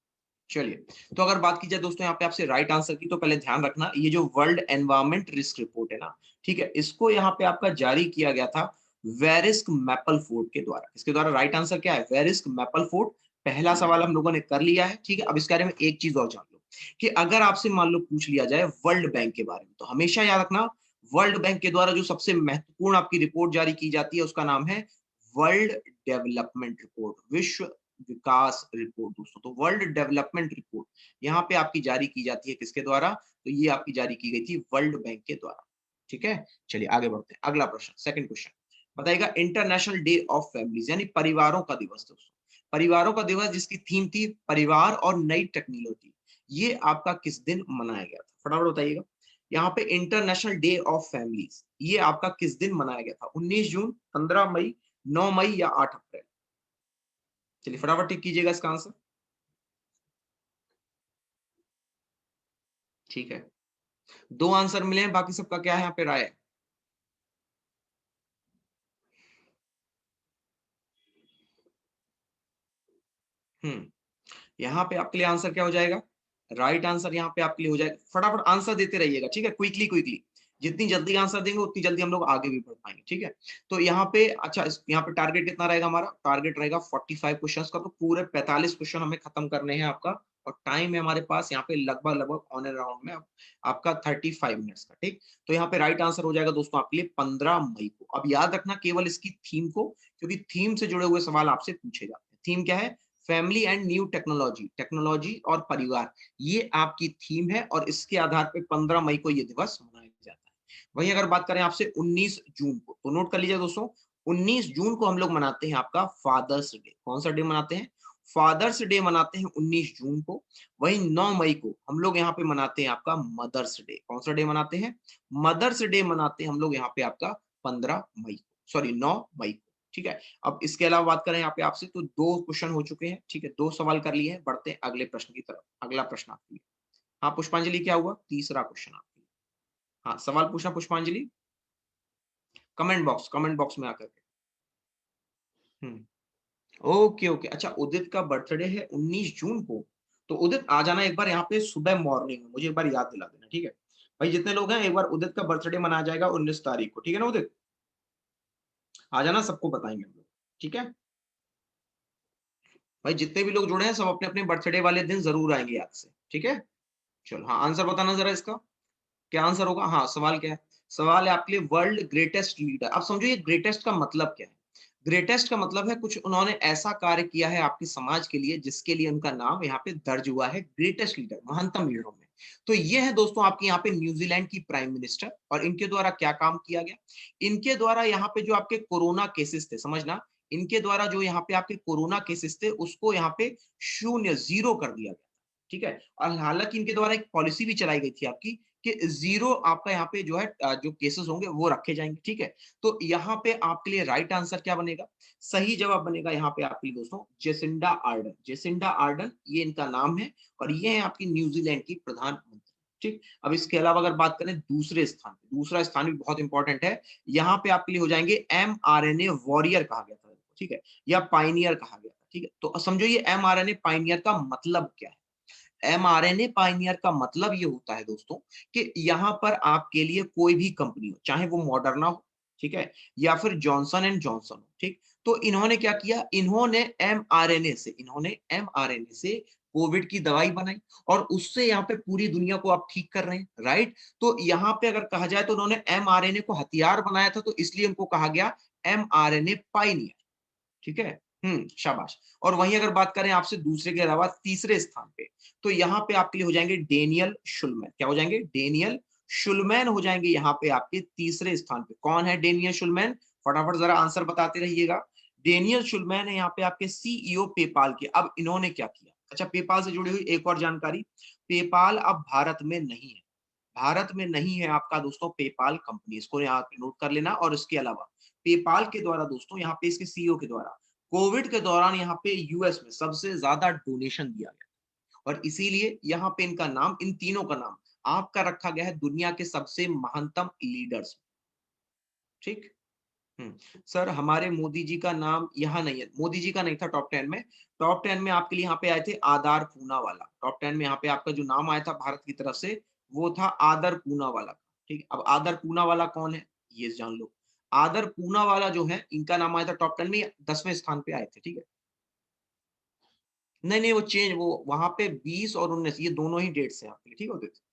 चलिए। तो अगर बात की जाए दोस्तों यहाँ पे आपसे राइट आंसर की, तो पहले ध्यान रखना, ये जो वर्ल्ड एनवायरमेंट रिस्क रिपोर्ट है ना, ठीक है, इसको यहाँ पे आपका जारी किया गया था वेरिस्क मैपलफोर्ड के द्वारा। इसके द्वारा राइट आंसर क्या है, वेरिस्क मैपलफोर्ड। पहला सवाल हम लोगों ने कर लिया है, ठीक है। अब इस बारे में एक चीज और जान लो कि अगर आपसे मान लो पूछ लिया जाए वर्ल्ड बैंक के बारे में, तो हमेशा याद रखना, वर्ल्ड बैंक के द्वारा जो सबसे महत्वपूर्ण आपकी रिपोर्ट जारी की जाती है उसका नाम है वर्ल्ड डेवलपमेंट रिपोर्ट, विश्व विकास रिपोर्ट दोस्तों। तो वर्ल्ड डेवलपमेंट रिपोर्ट यहाँ पे आपकी जारी की जाती है किसके द्वारा, तो ये आपकी जारी की गई थी वर्ल्ड बैंक के द्वारा, ठीक है। चलिए आगे बढ़ते हैं, अगला प्रश्न, सेकंड क्वेश्चन बताइएगा, इंटरनेशनल डे ऑफ फैमिलीज यानी परिवारों का दिवस दोस्तों, परिवारों का दिवस जिसकी थीम थी परिवार और नई टेक्नोलॉजी, ये आपका किस दिन मनाया गया था, फटाफट बताइएगा। यहाँ पे इंटरनेशनल डे ऑफ फैमिलीज ये आपका किस दिन मनाया गया था, 19 जून, 15 मई, 9 मई या 8 अप्रैल। चलिए फटाफट टिक कीजिएगा इसका आंसर। ठीक है, 2 आंसर मिले हैं, बाकी सबका क्या है यहाँ पे राय है। हम्म यहाँ पे आपके लिए आंसर क्या हो जाएगा, राइट आंसर यहाँ पे आपके लिए हो जाएगा। फटाफट आंसर देते रहिएगा, ठीक है, क्विकली क्विकली, जितनी जल्दी आंसर देंगे उतनी जल्दी हम लोग आगे भी बढ़ पाएंगे, ठीक है। तो यहाँ पे अच्छा, यहाँ पे टारगेट कितना रहेगा, हमारा टारगेट रहेगा 45 क्वेश्चंस का, तो पूरे 45 क्वेश्चन हमें खत्म करने हैं आपका, और टाइम है हमारे पास यहाँ पे लगभग लगभग ऑन एंड राउंड में आपका 35 मिनट्स का, ठीक। तो यहाँ पे राइट आंसर हो जाएगा दोस्तों आपके लिए 15 मई को। अब याद रखना केवल इसकी थीम को, क्योंकि थीम से जुड़े हुए सवाल आपसे पूछे जाते हैं। थीम क्या है, family and new technology, technology और परिवार, ये आपकी थीम है, और इसके आधार पर 15 मई को ये दिवस मनाया जाता है। वहीं अगर बात करें आपसे 19 जून को, तो नोट कर लीजिए दोस्तों, 19 जून को हम लोग मनाते हैं आपका फादर्स डे। कौन सा डे मनाते हैं, फादर्स डे मनाते हैं 19 जून को। वहीं 9 मई को हम लोग यहाँ पे मनाते हैं आपका मदर्स डे। कौन सा डे मनाते हैं, मदर्स डे मनाते हैं हम लोग यहाँ पे आपका 15 मई को, सॉरी 9 मई को, ठीक है। अब इसके अलावा बात करें यहाँ पे आपसे, तो 2 क्वेश्चन हो चुके हैं, ठीक है, 2 सवाल कर लिए हैं। बढ़ते हैं अगले प्रश्न की तरफ। अगला प्रश्न आपके लिए, हाँ पुष्पांजलि, क्या हुआ, तीसरा क्वेश्चन आपके लिए। हाँ सवाल पूछना पुष्पांजलि, कमेंट बॉक्स में आकर के। ओके ओके, अच्छा उदित का बर्थडे है 19 जून को, तो उदित आ जाना एक बार यहाँ पे सुबह मॉर्निंग में, मुझे एक बार याद दिला देना, ठीक है। भाई जितने लोग हैं, एक बार उदित का बर्थडे मनाया जाएगा 19 तारीख को, ठीक है ना उदित, आ जाना, सबको बताएंगे हम लोग, ठीक है। भाई जितने भी लोग जुड़े हैं सब अपने अपने बर्थडे वाले दिन जरूर आएंगे याद से, ठीक है। चलो हाँ, आंसर बताना जरा इसका, क्या आंसर होगा। हाँ सवाल क्या है, सवाल है आपके लिए वर्ल्ड ग्रेटेस्ट लीडर। अब समझो ये ग्रेटेस्ट का मतलब क्या है, ग्रेटेस्ट का मतलब है कुछ उन्होंने ऐसा कार्य किया है आपके समाज के लिए जिसके लिए उनका नाम यहाँ पे दर्ज हुआ है ग्रेटेस्ट लीडर, महानतम लीडरों में। तो ये है दोस्तों आपके यहाँ पे न्यूजीलैंड की प्राइम मिनिस्टर, और इनके द्वारा क्या काम किया गया, इनके द्वारा यहाँ पे जो आपके कोरोना केसेस थे, समझना, इनके द्वारा जो यहाँ पे आपके कोरोना केसेस थे उसको यहाँ पे शून्य जीरो कर दिया गया, ठीक है। और हालांकि इनके द्वारा एक पॉलिसी भी चलाई गई थी आपकी कि जीरो आपका यहाँ पे जो है जो केसेस होंगे वो रखे जाएंगे, ठीक है। तो यहाँ पे आपके लिए राइट आंसर क्या बनेगा? सही जवाब बनेगा यहाँ पे आपके लिए दोस्तों जेसिंडा आर्डन। जेसिंडा आर्डन ये इनका नाम है और ये है आपकी न्यूजीलैंड की प्रधानमंत्री, ठीक। अब इसके अलावा अगर बात करें दूसरे स्थान पे, दूसरा स्थान भी बहुत इंपॉर्टेंट है, यहाँ पे आपके लिए हो जाएंगे mRNA वॉरियर कहा गया था, ठीक है, या पाइनियर कहा गया था, ठीक है। तो समझो ये mRNA पाइनियर का मतलब क्या है? एमआरएनए पायनियर का मतलब ये होता है दोस्तों कि यहाँ पर आपके लिए कोई भी कंपनी हो, चाहे वो मॉडर्ना हो, ठीक है, या फिर जॉनसन एंड जॉनसन हो, ठीक। तो इन्होंने क्या किया? इन्होंने एमआरएनए से कोविड की दवाई बनाई और उससे यहाँ पे पूरी दुनिया को आप ठीक कर रहे हैं, राइट। तो यहाँ पे अगर कहा जाए तो उन्होंने एमआरएनए को हथियार बनाया था, तो इसलिए उनको कहा गया एमआरएनए पायनियर, ठीक है। शाबाश। और वहीं अगर बात करें आपसे दूसरे के अलावा तीसरे स्थान पे, तो यहाँ पे आपके लिए हो जाएंगे डेनियल शुल्मैन। क्या हो जाएंगे? डेनियल शुल्मैन हो जाएंगे यहाँ पे आपके तीसरे स्थान पे। कौन है डेनियल शुल्मैन? फटाफट जरा आंसर बताते रहिएगा। डेनियल शुल्मैन है यहाँ पे आपके सीईओ पेपाल के। अब इन्होंने क्या किया? अच्छा, पेपाल से जुड़ी हुई एक और जानकारी, पेपाल अब भारत में नहीं है। भारत में नहीं है आपका दोस्तों पेपाल कंपनी, इसको यहाँ पे नोट कर लेना। और इसके अलावा पेपाल के द्वारा दोस्तों यहाँ पे इसके सीईओ के द्वारा कोविड के दौरान यहाँ पे यूएस में सबसे ज्यादा डोनेशन दिया गया और इसीलिए यहाँ पे इनका नाम, इन तीनों का नाम आपका रखा गया है दुनिया के सबसे महानतम लीडर्स, ठीक। सर हमारे मोदी जी का नाम यहाँ नहीं है, मोदी जी का नहीं था टॉप 10 में। टॉप 10 में आपके लिए यहाँ पे आए थे आधार पूनावाला। टॉप 10 में यहाँ पे आपका जो नाम आया था भारत की तरफ से वो था आदर पूनावाला, ठीक है। अब आदर पूनावाला कौन है ये जान लो। आदर पूनावाला जो है इनका नाम आया था टॉप 10 में, 10वें स्थान पे आए थे, ठीक है। नहीं नहीं वो चेंज, वो वहां पे 20 और 19 ये दोनों ही डेट्स हैं आपके लिए, ठीक होते थे।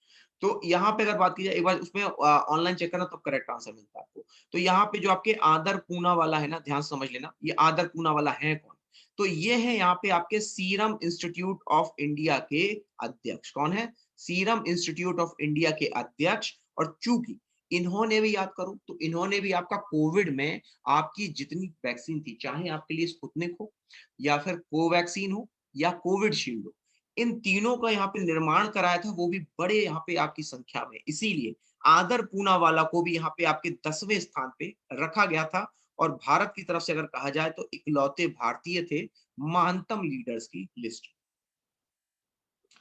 तो यहाँ पे अगर बात की जाए एक बार उसमें ऑनलाइन चेक करना तब करेक्ट आंसर मिलता है आपको। तो यहाँ पे जो आपके आदर पूना वाला है ना, ध्यान से समझ लेना, ये आदर पूना वाला है कौन? तो ये है यहाँ पे आपके सीरम इंस्टीट्यूट ऑफ इंडिया के अध्यक्ष। कौन है? सीरम इंस्टीट्यूट ऑफ इंडिया के अध्यक्ष। और चूंकि इन्होंने भी, याद करो, तो इन्होंने भी आपका कोविड में आपकी जितनी वैक्सीन थी, चाहे आपके लिए स्पुतनिक हो या फिर कोवैक्सीन हो या कोविडशील्ड हो, इन तीनों का यहाँ पे निर्माण कराया था, वो भी बड़े यहाँ पे आपकी संख्या में। इसीलिए आदर पूनावाला को भी यहाँ पे आपके 10वें स्थान पे रखा गया था। और भारत की तरफ से अगर कहा जाए तो इकलौते भारतीय थे महानतम लीडर्स की लिस्ट,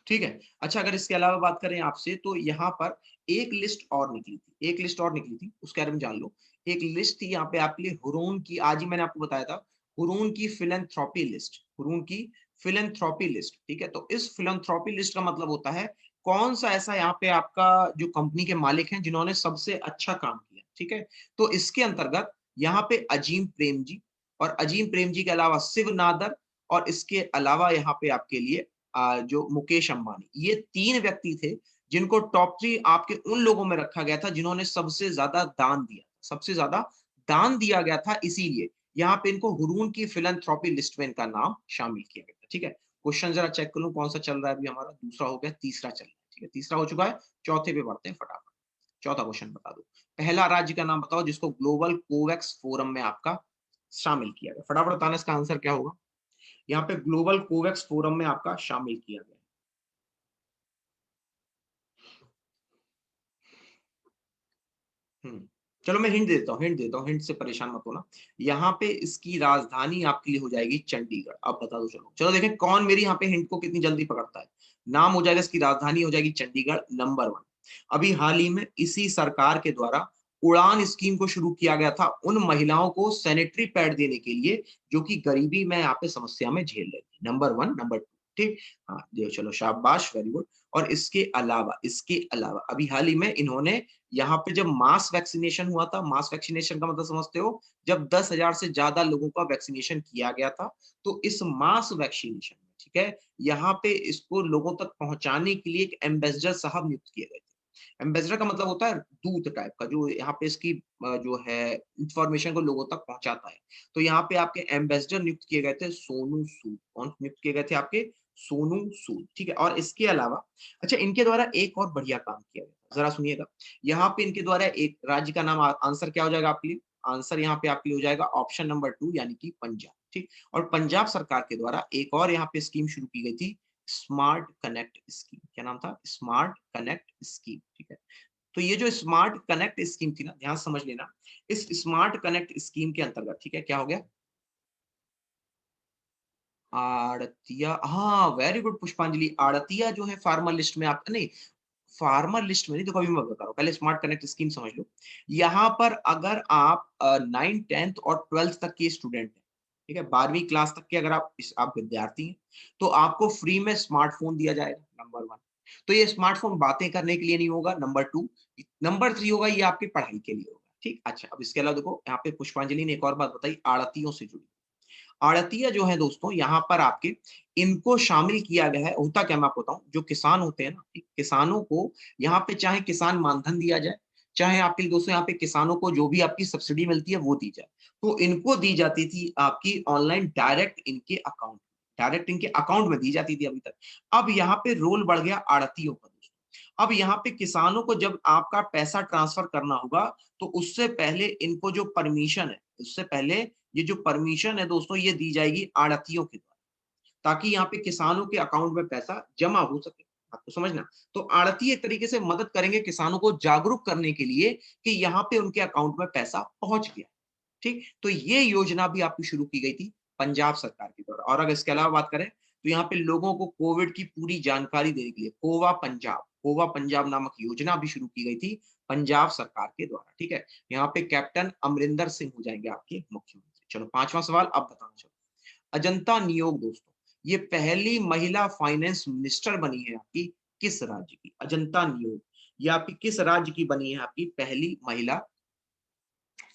ठीक है। अच्छा, अगर इसके अलावा बात करें आपसे तो यहाँ पर एक लिस्ट और निकली थी, एक लिस्ट और निकली थी, उसके बारे में जान लो। एक लिस्ट थी यहाँ पे आपके लिए हुरून की, आज ही मैंने आपको बताया था, हुरून की फिलैंथ्रोपी लिस्ट, हुरून की फिलैंथ्रोपी लिस्ट, ठीक है। तो इस फिलैंथ्रोपी लिस्ट का मतलब होता है कौन सा ऐसा यहाँ पे आपका जो कंपनी के मालिक हैं जिन्होंने सबसे अच्छा काम किया, ठीक है। तो इसके अंतर्गत यहाँ पे अजीम प्रेम जी, और अजीम प्रेम जी के अलावा शिव नादर, और इसके अलावा यहाँ पे आपके लिए जो मुकेश अंबानी, ये 3 व्यक्ति थे जिनको टॉप 3 आपके उन लोगों में रखा गया था जिन्होंने सबसे ज्यादा दान दिया, सबसे ज्यादा दान दिया गया था। इसीलिए यहाँ पे इनको हुरून की फिलैंथ्रोपी लिस्ट में इनका नाम शामिल किया गया था, ठीक है। क्वेश्चन जरा चेक कर लूं कौन सा चल रहा है अभी हमारा, दूसरा हो गया, तीसरा चल रहा है, ठीक है, तीसरा हो चुका है। चौथे पे बढ़ते हैं फटाफट। चौथा क्वेश्चन बता दो, पहला राज्य का नाम बताओ जिसको ग्लोबल कोवैक्स फोरम में आपका शामिल किया गया। फटाफट बताना इसका आंसर क्या होगा। यहाँ पे ग्लोबल कोवैक्स फोरम में आपका शामिल किया गया। हम्म चलो मैं हिंट देता हूँ, हिंट देता हूँ, हिंट से परेशान मत होना। यहाँ पे इसकी राजधानी आपके लिए हो जाएगी चंडीगढ़। अब बता दो, चलो चलो देखें कौन मेरी यहाँ पे हिंट को कितनी जल्दी पकड़ता है। नाम हो जाएगा, इसकी राजधानी हो जाएगी चंडीगढ़, नंबर 1। अभी हाल ही में इसी सरकार के द्वारा उड़ान स्कीम को शुरू किया गया था उन महिलाओं को सैनिटरी पैड देने के लिए जो कि गरीबी में यहाँ पे समस्या में झेल रही थी। नंबर 1, नंबर 2, ठीक। हाँ जी, चलो शाबाश, वेरी गुड। और इसके अलावा अभी हाल ही में इन्होंने यहाँ पे जब मास वैक्सीनेशन हुआ था, मास वैक्सीनेशन का मतलब समझते हो, जब 10,000 से ज्यादा लोगों का वैक्सीनेशन किया गया था, तो इस मास वैक्सीनेशन में, ठीक है, यहाँ पे इसको लोगों तक पहुंचाने के लिए एक एम्बेसडर साहब नियुक्त किए गए थे। एम्बेसडर का मतलब होता है दूत टाइप का, जो यहाँ पे इसकी जो है इंफॉर्मेशन को लोगों तक पहुंचाता है। तो यहाँ पे आपके एम्बेसडर नियुक्त किए गए थे सोनू सूद। कौन नियुक्त किए गए थे आपके? सोनू सूद, ठीक है। और इसके अलावा अच्छा, इनके द्वारा एक और बढ़िया काम किया गया, जरा सुनिएगा। यहाँ पे इनके द्वारा एक राज्य का नाम, आंसर क्या हो जाएगा आपके लिए? आंसर यहाँ पे आपके लिए हो जाएगा ऑप्शन नंबर 2 यानी कि पंजाब। ठीक, और पंजाब सरकार के द्वारा एक और यहाँ पे स्कीम शुरू की गई थी, स्मार्ट कनेक्ट स्कीम। क्या नाम था? Smart connect scheme. ठीक है, तो ये जो स्मार्ट कनेक्ट स्कीम थी ना, ध्यान से समझ लेना, इस स्मार्ट कनेक्ट स्कीम के अंतर्गत, ठीक है, क्या हो गया? आड़तिया, हाँ वेरी गुड पुष्पांजलि, आड़तिया जो है फार्मर लिस्ट में आप नहीं, फार्मर लिस्ट में नहीं, देखो अभी मैं बता रहा हूँ, पहले स्मार्ट कनेक्ट स्कीम समझ लो। यहाँ पर अगर आप 9th 10th और 12th तक के स्टूडेंट हैं, ठीक है, 12वीं क्लास तक के अगर आप विद्यार्थी हैं, तो आपको फ्री में स्मार्टफोन दिया जाएगा, नंबर 1। तो ये स्मार्टफोन बातें करने के लिए नहीं होगा, नंबर 2। नंबर 3 होगा, ये आपकी पढ़ाई के लिए होगा। ठीक, अच्छा, अब इसके अलावा देखो यहाँ पे पुष्पांजलि ने एक और बात बताई, आड़तियों से जुड़ी। आड़तिया जो है दोस्तों, यहाँ पर आपके इनको शामिल किया गया है। होता क्या, मैं आपको बताऊं, जो किसान होते हैं ना, किसानों को यहाँ पे चाहे किसान मानधन दिया जाए, चाहे आपके दोस्तों यहाँ पे किसानों को जो भी आपकी सब्सिडी मिलती है वो दी जाए, तो इनको दी जाती थी आपकी ऑनलाइन डायरेक्ट इनके अकाउंट में दी जाती थी अभी तक। अब यहाँ पे रोल बढ़ गया आड़तियों का दोस्तों। अब यहाँ पे किसानों को जब आपका पैसा ट्रांसफर करना होगा, तो उससे पहले इनको जो परमिशन है, उससे पहले ये जो परमिशन है दोस्तों, ये दी जाएगी आड़तियों के द्वारा, ताकि यहाँ पे किसानों के अकाउंट में पैसा जमा हो सके। आपको समझना, तो आड़ती एक तरीके से मदद करेंगे किसानों को जागरूक करने के लिए कि यहाँ पे उनके अकाउंट में पैसा पहुंच गया। ठीक, तो ये योजना भी आपकी शुरू की गई थी पंजाब सरकार के द्वारा। और अगर इसके अलावा बात करें, तो यहाँ पे लोगों को कोविड की पूरी जानकारी देने के लिए कोवा पंजाब नामक योजना भी शुरू की गई थी पंजाब सरकार के द्वारा। ठीक है, यहाँ पे कैप्टन अमरिंदर सिंह हो जाएंगे आपके मुख्यमंत्री। चलो, 5वां सवाल अब बताना। चलो, अजंता नियोग दोस्तों, ये पहली महिला फाइनेंस मिनिस्टर बनी है आपकी किस राज्य की? अजंता नियोग, ये आपकी किस राज्य की बनी है आपकी पहली महिला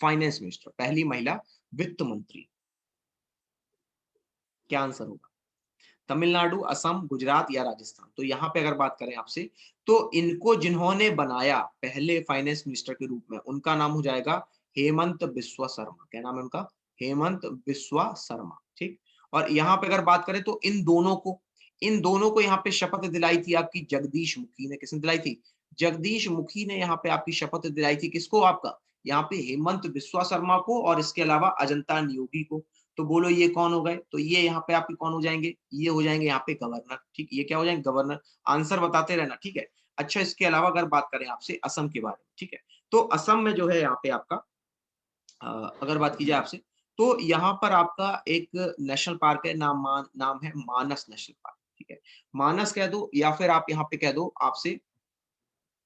फाइनेंस मिनिस्टर, पहली महिला वित्त मंत्री? क्या आंसर होगा? तमिलनाडु, असम, गुजरात या राजस्थान? तो यहाँ पे अगर बात करें आपसे, तो इनको जिन्होंने बनाया पहले फाइनेंस मिनिस्टर के रूप में, उनका नाम हो जाएगा हेमंत बिस्वा शर्मा। क्या नाम है उनका? हेमंत बिस्वा शर्मा। ठीक, और यहाँ पे अगर बात करें, तो इन दोनों को यहाँ पे शपथ दिलाई थी आपकी जगदीश मुखी ने। किसने दिलाई थी? जगदीश मुखी ने यहाँ पे आपकी शपथ दिलाई थी। किसको? आपका यहाँ पे हेमंत बिस्वा शर्मा को, और इसके अलावा अजंता नियोगी को। तो बोलो ये कौन हो गए? तो ये यहाँ पे आपके कौन हो जाएंगे? ये हो जाएंगे यहाँ पे गवर्नर। ठीक, ये क्या हो जाएंगे? गवर्नर। आंसर बताते रहना, ठीक है। अच्छा, इसके अलावा अगर बात करें आपसे असम के बारे में, ठीक है, तो असम में जो है यहाँ पे आपका अगर बात की जाए आपसे, तो यहाँ पर आपका एक नेशनल पार्क है, नाम है मानस नेशनल पार्क। ठीक है, मानस कह दो, या फिर आप यहाँ पे कह दो आपसे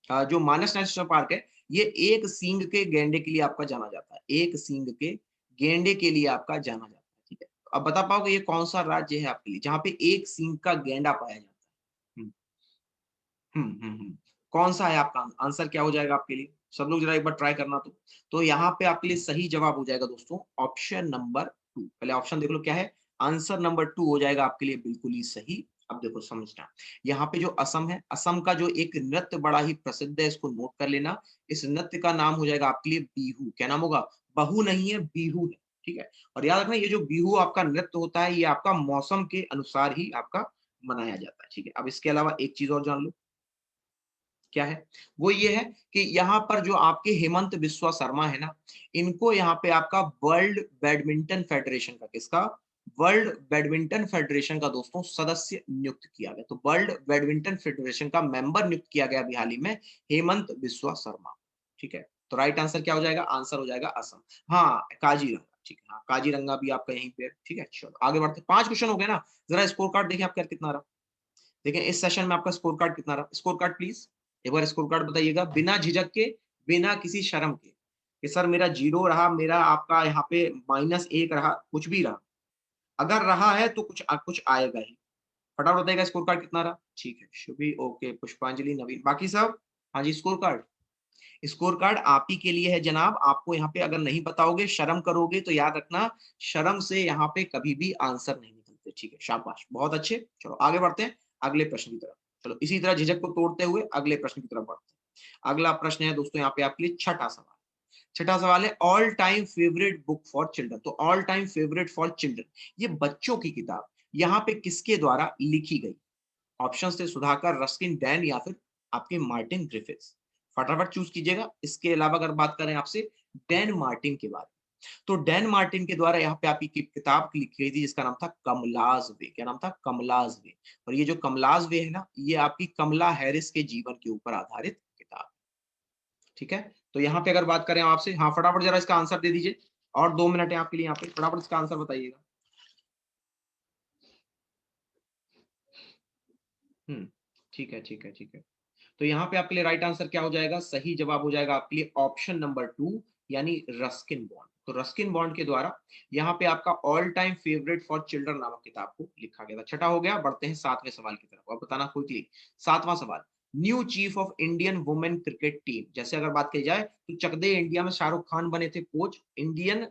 जो मानस नेशनल पार्क है, ये एक सींग के गैंडे के लिए आपका जाना जाता है। एक सींग के गैंडे के लिए आपका जाना जाता है। ठीक है, तो अब बता पाओगे ये कौन सा राज्य है आपके लिए जहाँ पे एक सींग का गैंडा पाया जाता है? कौन सा है आपका आंसर? क्या हो जाएगा आपके लिए? सब लोग जरा एक बार ट्राई करना। तो यहाँ पे आपके लिए सही जवाब हो जाएगा दोस्तों ऑप्शन नंबर 2। पहले ऑप्शन देख लो क्या है। आंसर नंबर 2 हो जाएगा आपके लिए बिल्कुल ही सही। अब देखो समझना, यहाँ पे जो असम है, असम का जो एक नृत्य बड़ा ही प्रसिद्ध है, इसको नोट कर लेना। इस नृत्य का नाम हो जाएगा आपके लिए बिहू। क्या नाम होगा? बहू नहीं है, बिहू है। ठीक है, और याद रखना, ये जो बिहू आपका नृत्य होता है, ये आपका मौसम के अनुसार ही आपका मनाया जाता है। ठीक है, अब इसके अलावा एक चीज और जान लो, क्या है? वो ये है कि यहाँ पर जो आपके हेमंत बिस्वा शर्मा है ना, इनको यहाँ पे आपका वर्ल्ड बैडमिंटन फेडरेशन का, किसका? वर्ल्ड बैडमिंटन फेडरेशन का दोस्तों सदस्य नियुक्त किया गया। तो वर्ल्ड बैडमिंटन फेडरेशन का मेंबर नियुक्त किया गया अभी हाल ही में, हेमंत बिस्वा शर्मा। ठीक है, तो राइट आंसर क्या हो जाएगा? आंसर हो जाएगा असम। हाँ, काजीरंगा। ठीक है, हाँ, काजीरंगा भी आपका यहीं पे। ठीक है, चलो आगे बढ़ते, 5 क्वेश्चन हो गए ना। जरा स्कोर कार्ड देखिए आपका कितना रहा। देखिए इस सेशन में आपका स्कोर कार्ड कितना रहा। स्कोर कार्ड प्लीज एक बार स्कोर कार्ड बताइएगा, बिना झिझक के, बिना किसी शर्म के, कि सर मेरा 0 रहा, मेरा आपका यहाँ पे -1 रहा, कुछ भी रहा। अगर रहा है तो कुछ आएगा ही। फटाफट बताइएगा स्कोर कार्ड कितना रहा। ठीक है, शुभी, ओके, पुष्पांजलि, नवीन, बाकी सब। हाँ जी, स्कोर कार्ड आप ही के लिए है जनाब। आपको यहाँ पे अगर नहीं बताओगे, शर्म करोगे, तो याद रखना, शर्म से यहाँ पे कभी भी आंसर नहीं निकलते। ठीक है, शाबाश, बहुत अच्छे। चलो आगे बढ़ते हैं अगले प्रश्न की तरफ। चलो इसी तरह झिझक को तोड़ते हुए अगले प्रश्न की तरफ बढ़ते हैं। अगला प्रश्न है दोस्तों यहाँ पे आपके लिए छठा सवाल। छठा सवाल है all time favourite book for children. तो all time favourite for children, ये बच्चों की किताब यहाँ पे किसके द्वारा लिखी गई? ऑप्शन थे सुधाकर, रस्किन, डैन या फिर आपके मार्टिन ग्रिफिथ्स। फटाफट चूज कीजिएगा। इसके अलावा अगर बात करें आपसे, डैन मार्टिन के बारे में। तो डैन मार्टिन के द्वारा यहाँ पे आपकी किताब लिखी गई थी जिसका नाम था कमलाज वे। क्या नाम था? कमलाज वे। और ये जो कमलाज वे है ना, ये आपकी कमला हैरिस के जीवन के ऊपर आधारित किताब। ठीक है, तो यहाँ पे अगर बात करें आपसे, हाँ फटाफट जरा इसका आंसर दे दीजिए, और 2 मिनट है आपके लिए, यहाँ पे फटाफट इसका आंसर बताइएगा। हम्म, ठीक है, ठीक है, ठीक है। तो यहाँ पे आपके लिए राइट आंसर क्या हो जाएगा? सही जवाब हो जाएगा आपके लिए ऑप्शन नंबर 2, यानी रस्किन बॉन्ड। तो रस्किन बॉन्ड के द्वारा यहाँ पे आपका all time favourite for children नामक किताब को लिखा गया था। छठा हो गया, बढ़ते हैं 7वें सवाल की तरफ। अब बताना क्विकली, 7वां सवाल, new chief of Indian women cricket team. जैसे अगर बात की जाए तो चक दे इंडिया में शाहरुख खान बने थे कोच, इंडियन,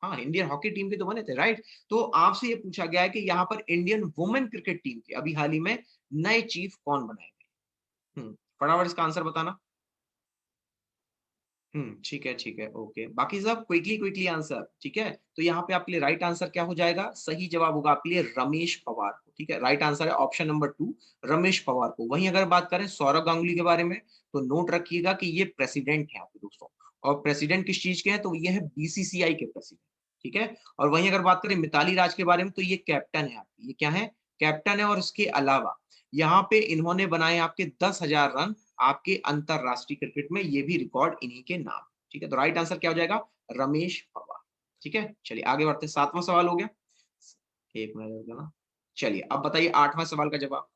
हाँ इंडियन हॉकी टीम के तो बने थे, राइट। तो आपसे ये पूछा गया है कि यहाँ पर इंडियन वुमेन क्रिकेट टीम के अभी हाल ही में नए चीफ कौन बनाए गए? फटाफट इसका आंसर बताना। ठीक है, ठीक है, ओके। बाकी सब क्विकली क्विकली आंसर, ठीक है। तो यहाँ पे आपके लिए राइट आंसर क्या हो जाएगा? सही जवाब होगा आपके लिए रमेश पवार को। ठीक है, राइट आंसर है ऑप्शन नंबर 2, रमेश पवार को। वहीं अगर बात करें सौरव गांगुली के बारे में, तो नोट रखिएगा कि ये प्रेसिडेंट है आपके दोस्तों। और प्रेसिडेंट किस चीज के हैं? तो ये है बीसीसीआई के प्रेसिडेंट। ठीक है, और वहीं अगर बात करें मिताली राज के बारे में, तो ये कैप्टन है आपकी। ये क्या है? कैप्टन है। और इसके अलावा यहाँ पे इन्होंने बनाए आपके 10,000 रन आपके अंतरराष्ट्रीय क्रिकेट में, ये भी रिकॉर्ड इन्हीं के नाम। ठीक है, तो राइट आंसर क्या हो जाएगा? रमेश पवार। ठीक है, चलिए आगे बढ़ते हैं। 7वां सवाल हो गया, 1 मिनट रुकना। चलिए अब बताइए 8वां सवाल का जवाब।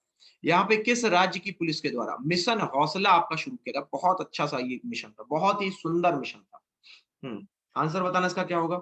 यहाँ पे किस राज्य की पुलिस के द्वारा मिशन हौसला आपका शुरू किया गया? बहुत अच्छा सा ये मिशन था, बहुत ही सुंदर मिशन था। आंसर बताना इसका क्या होगा?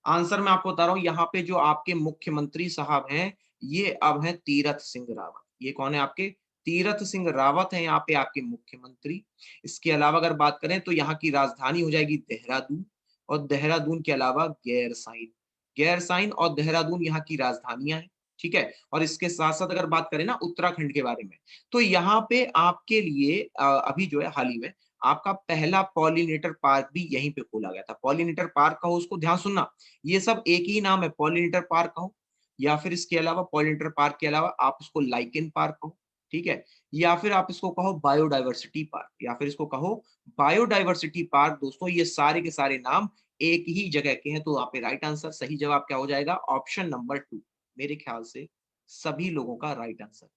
आंसर मैं आपको बता रहा हूँ, यहाँ पे जो आपके मुख्यमंत्री साहब हैं, ये अब हैं तीरथ सिंह रावत। ये कौन है आपके? तीरथ सिंह रावत हैं यहाँ पे आपके मुख्यमंत्री। इसके अलावा अगर बात करें तो यहाँ की राजधानी हो जाएगी देहरादून, और देहरादून के अलावा गैरसाइन। गैरसाइन और देहरादून यहाँ की राजधानियां हैं। ठीक है, और इसके साथ साथ अगर बात करें ना उत्तराखंड के बारे में, तो यहाँ पे आपके लिए अभी जो है हाल ही में आपका पहला पॉलिनेटर पार्क भी यहीं पे खोला गया था। पॉलिनेटर पार्क का हो, उसको ध्यान सुनना, ये सब एक ही नाम है, पॉलिनेटर पार्क कहो, या फिर इसके अलावा पॉलिनेटर पार्क के अलावा आप इसको लाइकेन पार्क कहो। ठीक है, या फिर आप इसको कहो बायोडाइवर्सिटी पार्क, या फिर इसको कहो बायोडाइवर्सिटी पार्क। दोस्तों ये सारे के सारे नाम एक ही जगह के हैं। तो यहाँ पे राइट आंसर, सही जवाब क्या हो जाएगा? Option number 2। मेरे ख्याल से सभी लोगों का राइट आंसर।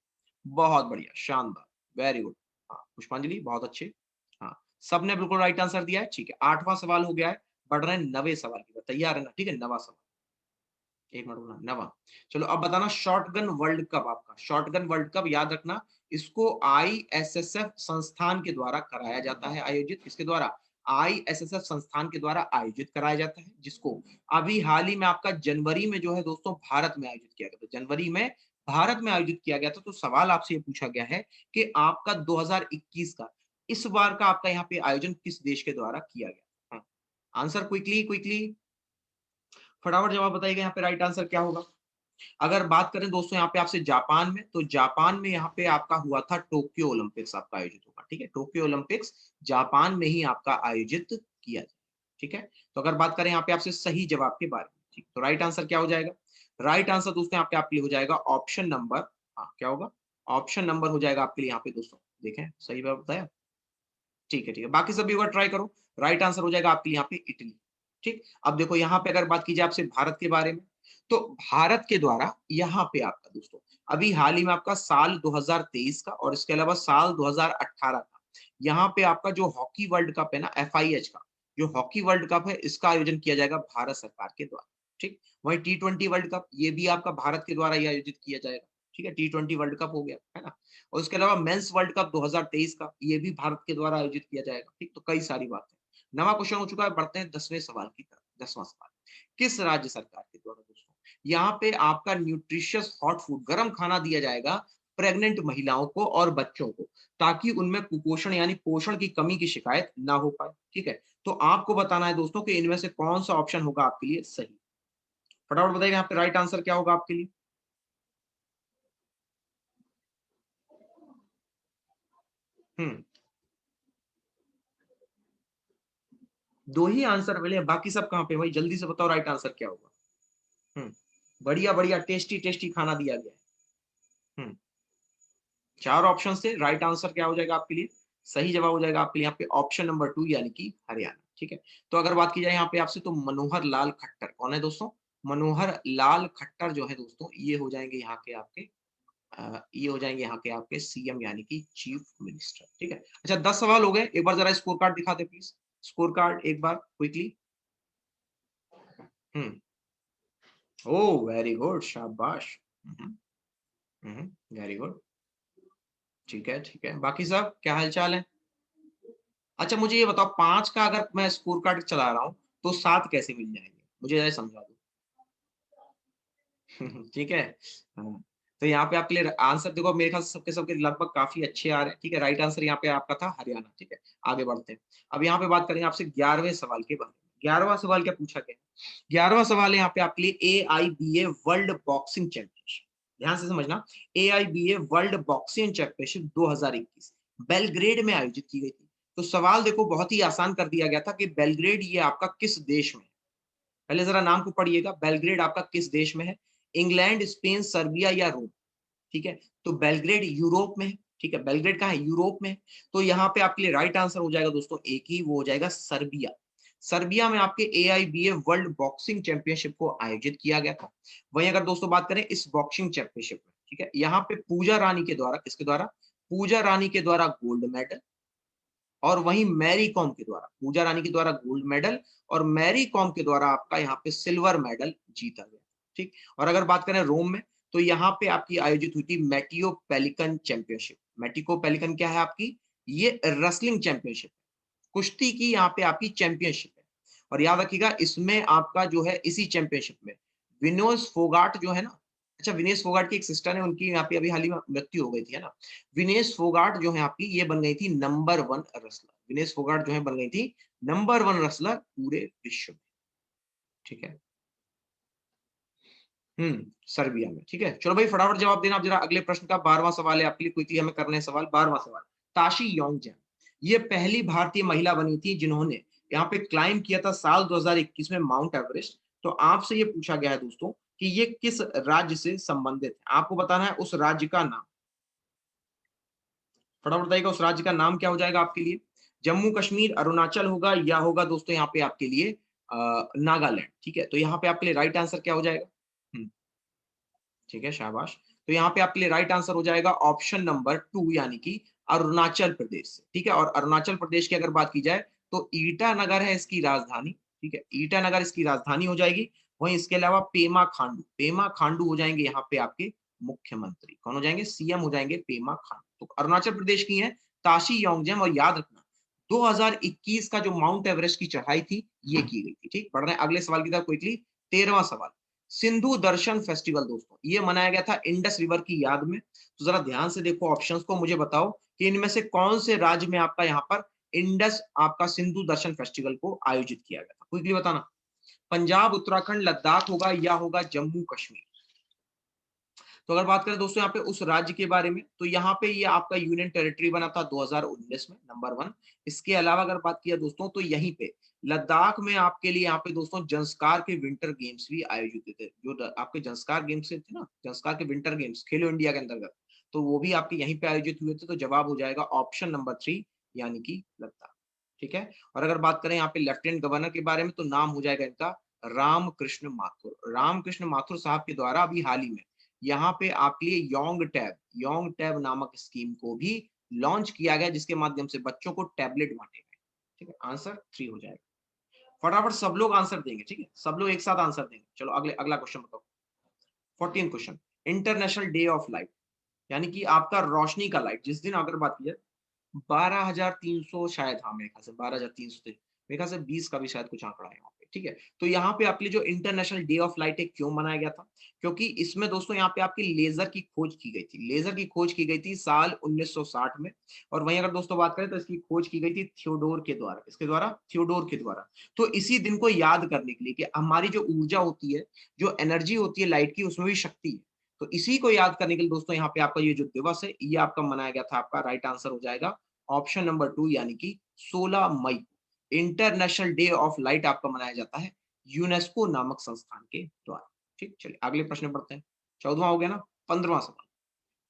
बहुत बढ़िया, शानदार, वेरी गुड। हाँ पुष्पांजलि, बहुत अच्छे। हाँ, सबने बिल्कुल राइट आंसर दिया है। ठीक है, 8वां सवाल हो गया है, बढ़ रहे हैं 9वें सवाल की तरफ। तैयार है ना? ठीक है, 9वां सवाल, 1 मिनट रुकना, 9वां। चलो अब बताना, शॉटगन वर्ल्ड कप, आपका शॉटगन वर्ल्ड कप याद रखना, इसको आईएसएसएफ संस्थान के द्वारा कराया जाता है, आयोजित किसके द्वारा? आईएसएसएफ संस्थान के द्वारा आयोजित कराया जाता है, जिसको अभी हाल ही में आपका जनवरी में जो है दोस्तों भारत में आयोजित किया गया था। जनवरी में भारत में आयोजित किया गया था। तो सवाल आपसे ये पूछा गया है कि आपका 2021 का, इस बार का आपका यहाँ पे आयोजन किस देश के द्वारा किया गया? हाँ, आंसर क्विकली क्विकली, फटाफट जवाब बताइएगा, यहाँ पे राइट आंसर क्या होगा? अगर बात करें दोस्तों यहाँ पे आपसे जापान में, तो जापान में यहाँ पे आपका हुआ था टोक्यो ओलंपिक्स आपका आयोजित होगा। ठीक है, टोक्यो ओलंपिक्स जापान में ही आपका आयोजित किया जाए। ठीक है, तो अगर बात करें यहाँ पे आपसे सही जवाब के बारे में, ठीक, तो राइट आंसर क्या हो जाएगा? राइट आंसर दोस्तों यहाँ पे आपके लिए हो जाएगा ऑप्शन नंबर, हाँ क्या होगा? ऑप्शन नंबर हो जाएगा आपके लिए यहाँ पे दोस्तों, देखें सही बात बताया। ठीक है, ठीक है, बाकी सभी बार ट्राई करो। राइट आंसर हो जाएगा आपके लिए यहाँ पे इटली। ठीक, अब देखो यहाँ पे अगर बात की जाए आपसे भारत के बारे में, तो भारत के द्वारा यहाँ पे आपका दोस्तों अभी हाल ही में आपका साल 2023 का, और इसके अलावा साल 2018 का, यहाँ पे आपका जो हॉकी वर्ल्ड कप है ना, एफआईएच का, जो हॉकी वर्ल्ड कप है, इसका आयोजन किया जाएगा भारत सरकार के द्वारा। ठीक, वही टी20 वर्ल्ड कप, ये भी आपका भारत के द्वारा ही आयोजित किया जाएगा। ठीक है, टी20 वर्ल्ड कप हो गया है ना। और उसके अलावा मेंस वर्ल्ड कप 2023 का, ये भी भारत के द्वारा आयोजित किया जाएगा। ठीक, तो कई सारी बातें। नवा क्वेश्चन हो चुका है, बढ़ते हैं 10वें सवाल की तरफ। 10वां सवाल, किस राज्य सरकार के द्वारा दोस्तों यहाँ पे आपका न्यूट्रिशियस हॉट फूड, गर्म खाना दिया जाएगा प्रेग्नेंट महिलाओं को और बच्चों को, ताकि उनमें कुपोषण यानी पोषण की कमी की शिकायत ना हो पाए। ठीक है, तो आपको बताना है दोस्तों कि इनमें से कौन सा ऑप्शन होगा आपके लिए सही। फटाफट बताइए यहाँ पे राइट आंसर क्या होगा आपके लिए? हम्म, 2 ही आंसर मिले, बाकी सब कहाँ पे? भाई जल्दी से बताओ राइट आंसर क्या होगा? हम्म, बढ़िया बढ़िया, टेस्टी टेस्टी खाना दिया गया है। 4 ऑप्शन थे, राइट आंसर क्या हो जाएगा आपके लिए? सही जवाब हो जाएगा आपके लिए यहाँ पे ऑप्शन नंबर 2, यानी कि हरियाणा। ठीक है। तो अगर बात की जाए यहाँ पे आपसे, तो मनोहर लाल खट्टर कौन है दोस्तों? मनोहर लाल खट्टर जो है दोस्तों, ये हो जाएंगे यहाँ के आपके ये हो जाएंगे यहाँ के आपके सीएम यानी कि चीफ मिनिस्टर। ठीक है। अच्छा, 10 सवाल हो गए। एक बार जरा स्कोर कार्ड दिखाते प्लीज, स्कोर कार्ड एक बार क्विकली। हम्म। ओह वेरी गुड, शाबाश। Very good. ठीक है, ठीक है। बाकी सब क्या हालचाल है? अच्छा, मुझे ये बताओ, 5 का अगर मैं स्कोर कार्ड चला रहा हूँ, तो 7 कैसे मिल जाएंगे? मुझे जरा समझा दो। ठीक है। हाँ, तो यहाँ पे आपके लिए आंसर देखो, मेरे ख्याल से सबके सबके लगभग काफी अच्छे आ रहे हैं। ठीक है, राइट आंसर यहाँ पे आपका था हरियाणा। ठीक है, आगे बढ़ते हैं। अब यहाँ पे बात करेंगे आपसे 11वें सवाल के बारे में। 11वां सवाल क्या पूछा गया? 11वां सवाल है यहाँ पे आपके लिए AIBA वर्ल्ड बॉक्सिंग चैंपियनशिप। ध्यान से समझना, AIBA world boxing championship 2021 Belgrade में आयोजित की गई थी। तो सवाल देखो बहुत ही आसान कर दिया गया था कि बेलग्रेड ये आपका किस देश में है। पहले जरा नाम को पढ़िएगा, बेलग्रेड आपका किस देश में है? इंग्लैंड, स्पेन, सर्बिया या रोम? ठीक है, तो बेलग्रेड यूरोप में है। ठीक है, बेलग्रेड कहाँ है? यूरोप में है। तो यहाँ पे आपके लिए राइट आंसर हो जाएगा दोस्तों एक ही, वो हो जाएगा सर्बिया। सर्बिया में आपके AIBA वर्ल्ड बॉक्सिंग चैंपियनशिप को आयोजित किया गया था। वहीं अगर दोस्तों बात करें इस बॉक्सिंग चैंपियनशिप में, ठीक है, यहाँ पे पूजा रानी के द्वारा, किसके द्वारा? पूजा रानी के द्वारा गोल्ड मेडल, और वहीं मैरी कॉम के द्वारा, पूजा रानी के द्वारा गोल्ड मेडल और मैरी कॉम के द्वारा आपका यहाँ पे सिल्वर मेडल जीता गया। ठीक। और अगर बात करें रोम में, तो यहाँ पे आपकी आयोजित हुई थी मेटियो पेलिकन चैंपियनशिप। मेटिको पेलिकन क्या है आपकी? ये रेसलिंग चैंपियनशिप, कुश्ती की यहाँ पे आपकी चैंपियनशिप है। और याद रखिएगा, इसमें आपका जो है इसी चैंपियनशिप में विनोस फोगाट जो है ना, अच्छा विनेश फोगाट की एक सिस्टर है, उनकी यहाँ पे अभी हाल ही में मृत्यु हो गई थी, है ना। विनेश फोगाट जो है आपकी, ये बन गई थी नंबर 1 रेसलर। विनेश फोगाट जो है बन गई थी नंबर 1 रेसलर पूरे विश्व में। ठीक है। सर्बिया में। ठीक है, चलो भाई फटाफट जवाब देना। आप जरा अगले प्रश्न का 12वां सवाल है आपके लिए, क्विकली हमें करने हैं सवाल। 12वां सवाल, ताशी योंगजैन ये पहली भारतीय महिला बनी थी जिन्होंने यहाँ पे क्लाइम किया था साल 2021 में माउंट एवरेस्ट। तो आपसे ये पूछा गया है दोस्तों कि ये किस राज्य से संबंधित है? आपको बताना है उस राज्य का नाम। फटाफट बताइएगा, उस राज्य का नाम क्या हो जाएगा आपके लिए? जम्मू कश्मीर, अरुणाचल होगा, या होगा दोस्तों यहाँ पे आपके लिए नागालैंड। ठीक है, तो यहाँ पे आपके लिए राइट आंसर क्या हो जाएगा? हम्म, ठीक है, शाबाश। तो यहाँ पे आपके लिए राइट आंसर हो जाएगा ऑप्शन नंबर 2 यानी कि अरुणाचल प्रदेश से। ठीक है, और अरुणाचल प्रदेश की अगर बात की जाए, तो ईटानगर है इसकी राजधानी। ठीक है, ईटानगर इसकी राजधानी हो जाएगी। वहीं इसके अलावा पेमा खांडू हो जाएंगे यहाँ पे आपके मुख्यमंत्री। कौन हो जाएंगे? सीएम हो जाएंगे पेमा खांडू। तो अरुणाचल प्रदेश की है ताशी योंगजेम। और याद रखना, 2021 का जो माउंट एवरेस्ट की चढ़ाई थी, ये की गई थी। ठीक, बढ़ रहे हैं अगले सवाल की तरफ क्विकली। 13वां सवाल, सिंधु दर्शन फेस्टिवल दोस्तों ये मनाया गया था इंडस रिवर की याद में। तो जरा ध्यान से देखो ऑप्शंस को, मुझे बताओ कि इनमें से कौन से राज्य में आपका यहाँ पर इंडस आपका सिंधु दर्शन फेस्टिवल को आयोजित किया गया था? क्विकली बताना। पंजाब, उत्तराखंड, लद्दाख होगा, या होगा जम्मू कश्मीर? तो अगर बात करें दोस्तों यहाँ पे उस राज्य के बारे में, तो यहाँ पे ये आपका यूनियन टेरिटरी बना था 2019 में, नंबर 1। इसके अलावा अगर बात किया दोस्तों, तो यहीं पे लद्दाख में आपके लिए यहाँ पे दोस्तों जंस्कार के विंटर गेम्स भी आयोजित हुए थे। जो आपके जंस्कार गेम्स थे ना, जंस्कार के विंटर गेम्स खेलो इंडिया के अंतर्गत, तो वो भी आपके यहीं पे आयोजित हुए थे। तो जवाब हो जाएगा ऑप्शन नंबर 3 यानी कि लद्दाख। ठीक है, और अगर बात करें यहाँ पे लेफ्टिनेंट गवर्नर के बारे में, तो नाम हो जाएगा इनका रामकृष्ण माथुर। रामकृष्ण माथुर साहब के द्वारा अभी हाल ही में यहाँ पे आपके लिए योंग टैब नामक स्कीम को भी लॉन्च किया गया, जिसके माध्यम से बच्चों को टैबलेट बांटे गए। ठीक है, आंसर 3 हो जाएगा। फटाफट सब लोग आंसर देंगे। ठीक है, सब लोग एक साथ आंसर देंगे। चलो अगले अगला क्वेश्चन बताओ। 14 question, international day of light यानी कि आपका रोशनी का लाइट जिस दिन अगर बात की जाए, 12,300 शायद, हाँ मेरे ख्याल से 12,300 थे। मेरे ख्याल से 20 का भी शायद कुछ आंकड़ा है यहाँ पे। ठीक है, तो यहाँ पे आपके लिए जो इंटरनेशनल डे ऑफ लाइट है क्यों मनाया गया था? क्योंकि इसमें दोस्तों यहाँ पे आपकी लेजर की खोज की गई थी। लेजर की खोज की गई थी साल 1960 में। और वहीं अगर दोस्तों बात करें, तो इसकी खोज की गई थी थियोडोर के द्वारा। किसके द्वारा? थियोडोर के द्वारा। तो इसी दिन को याद करने के लिए कि हमारी जो ऊर्जा होती है, जो एनर्जी होती है लाइट की, उसमें भी शक्ति है। तो इसी को याद करने के लिए दोस्तों यहाँ पे आपका ये जो दिवस है, ये आपका मनाया गया था। आपका राइट आंसर हो जाएगा ऑप्शन नंबर 2 यानी कि 16 मई को इंटरनेशनल डे ऑफ लाइट आपका मनाया जाता है यूनेस्को नामक संस्थान के द्वारा। ठीक, चलिए अगले प्रश्न पढ़ते हैं। 14वां हो गया ना, 15वां सवाल।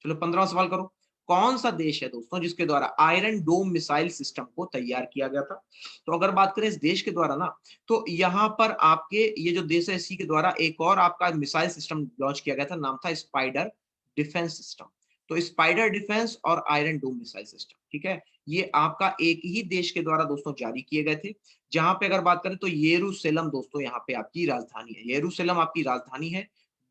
चलो 15वां सवाल करो। कौन सा देश है दोस्तों जिसके द्वारा आयरन डोम मिसाइल सिस्टम को तैयार किया गया था? तो अगर बात करें इस देश के द्वारा ना, तो यहाँ पर आपके ये जो देश है इसी के द्वारा एक और आपका मिसाइल सिस्टम लॉन्च किया गया था, नाम था स्पाइडर डिफेंस सिस्टम। तो स्पाइडर डिफेंस और आयरन डोम मिसाइल सिस्टम, ठीक है, ये आपका एक ही देश के द्वारा दोस्तों जारी किए गए थे। जहां पे अगर बात करें तो यरूशलेम दोस्तों यहाँ पे आपकी राजधानी है, यरूशलेम आपकी राजधानी है।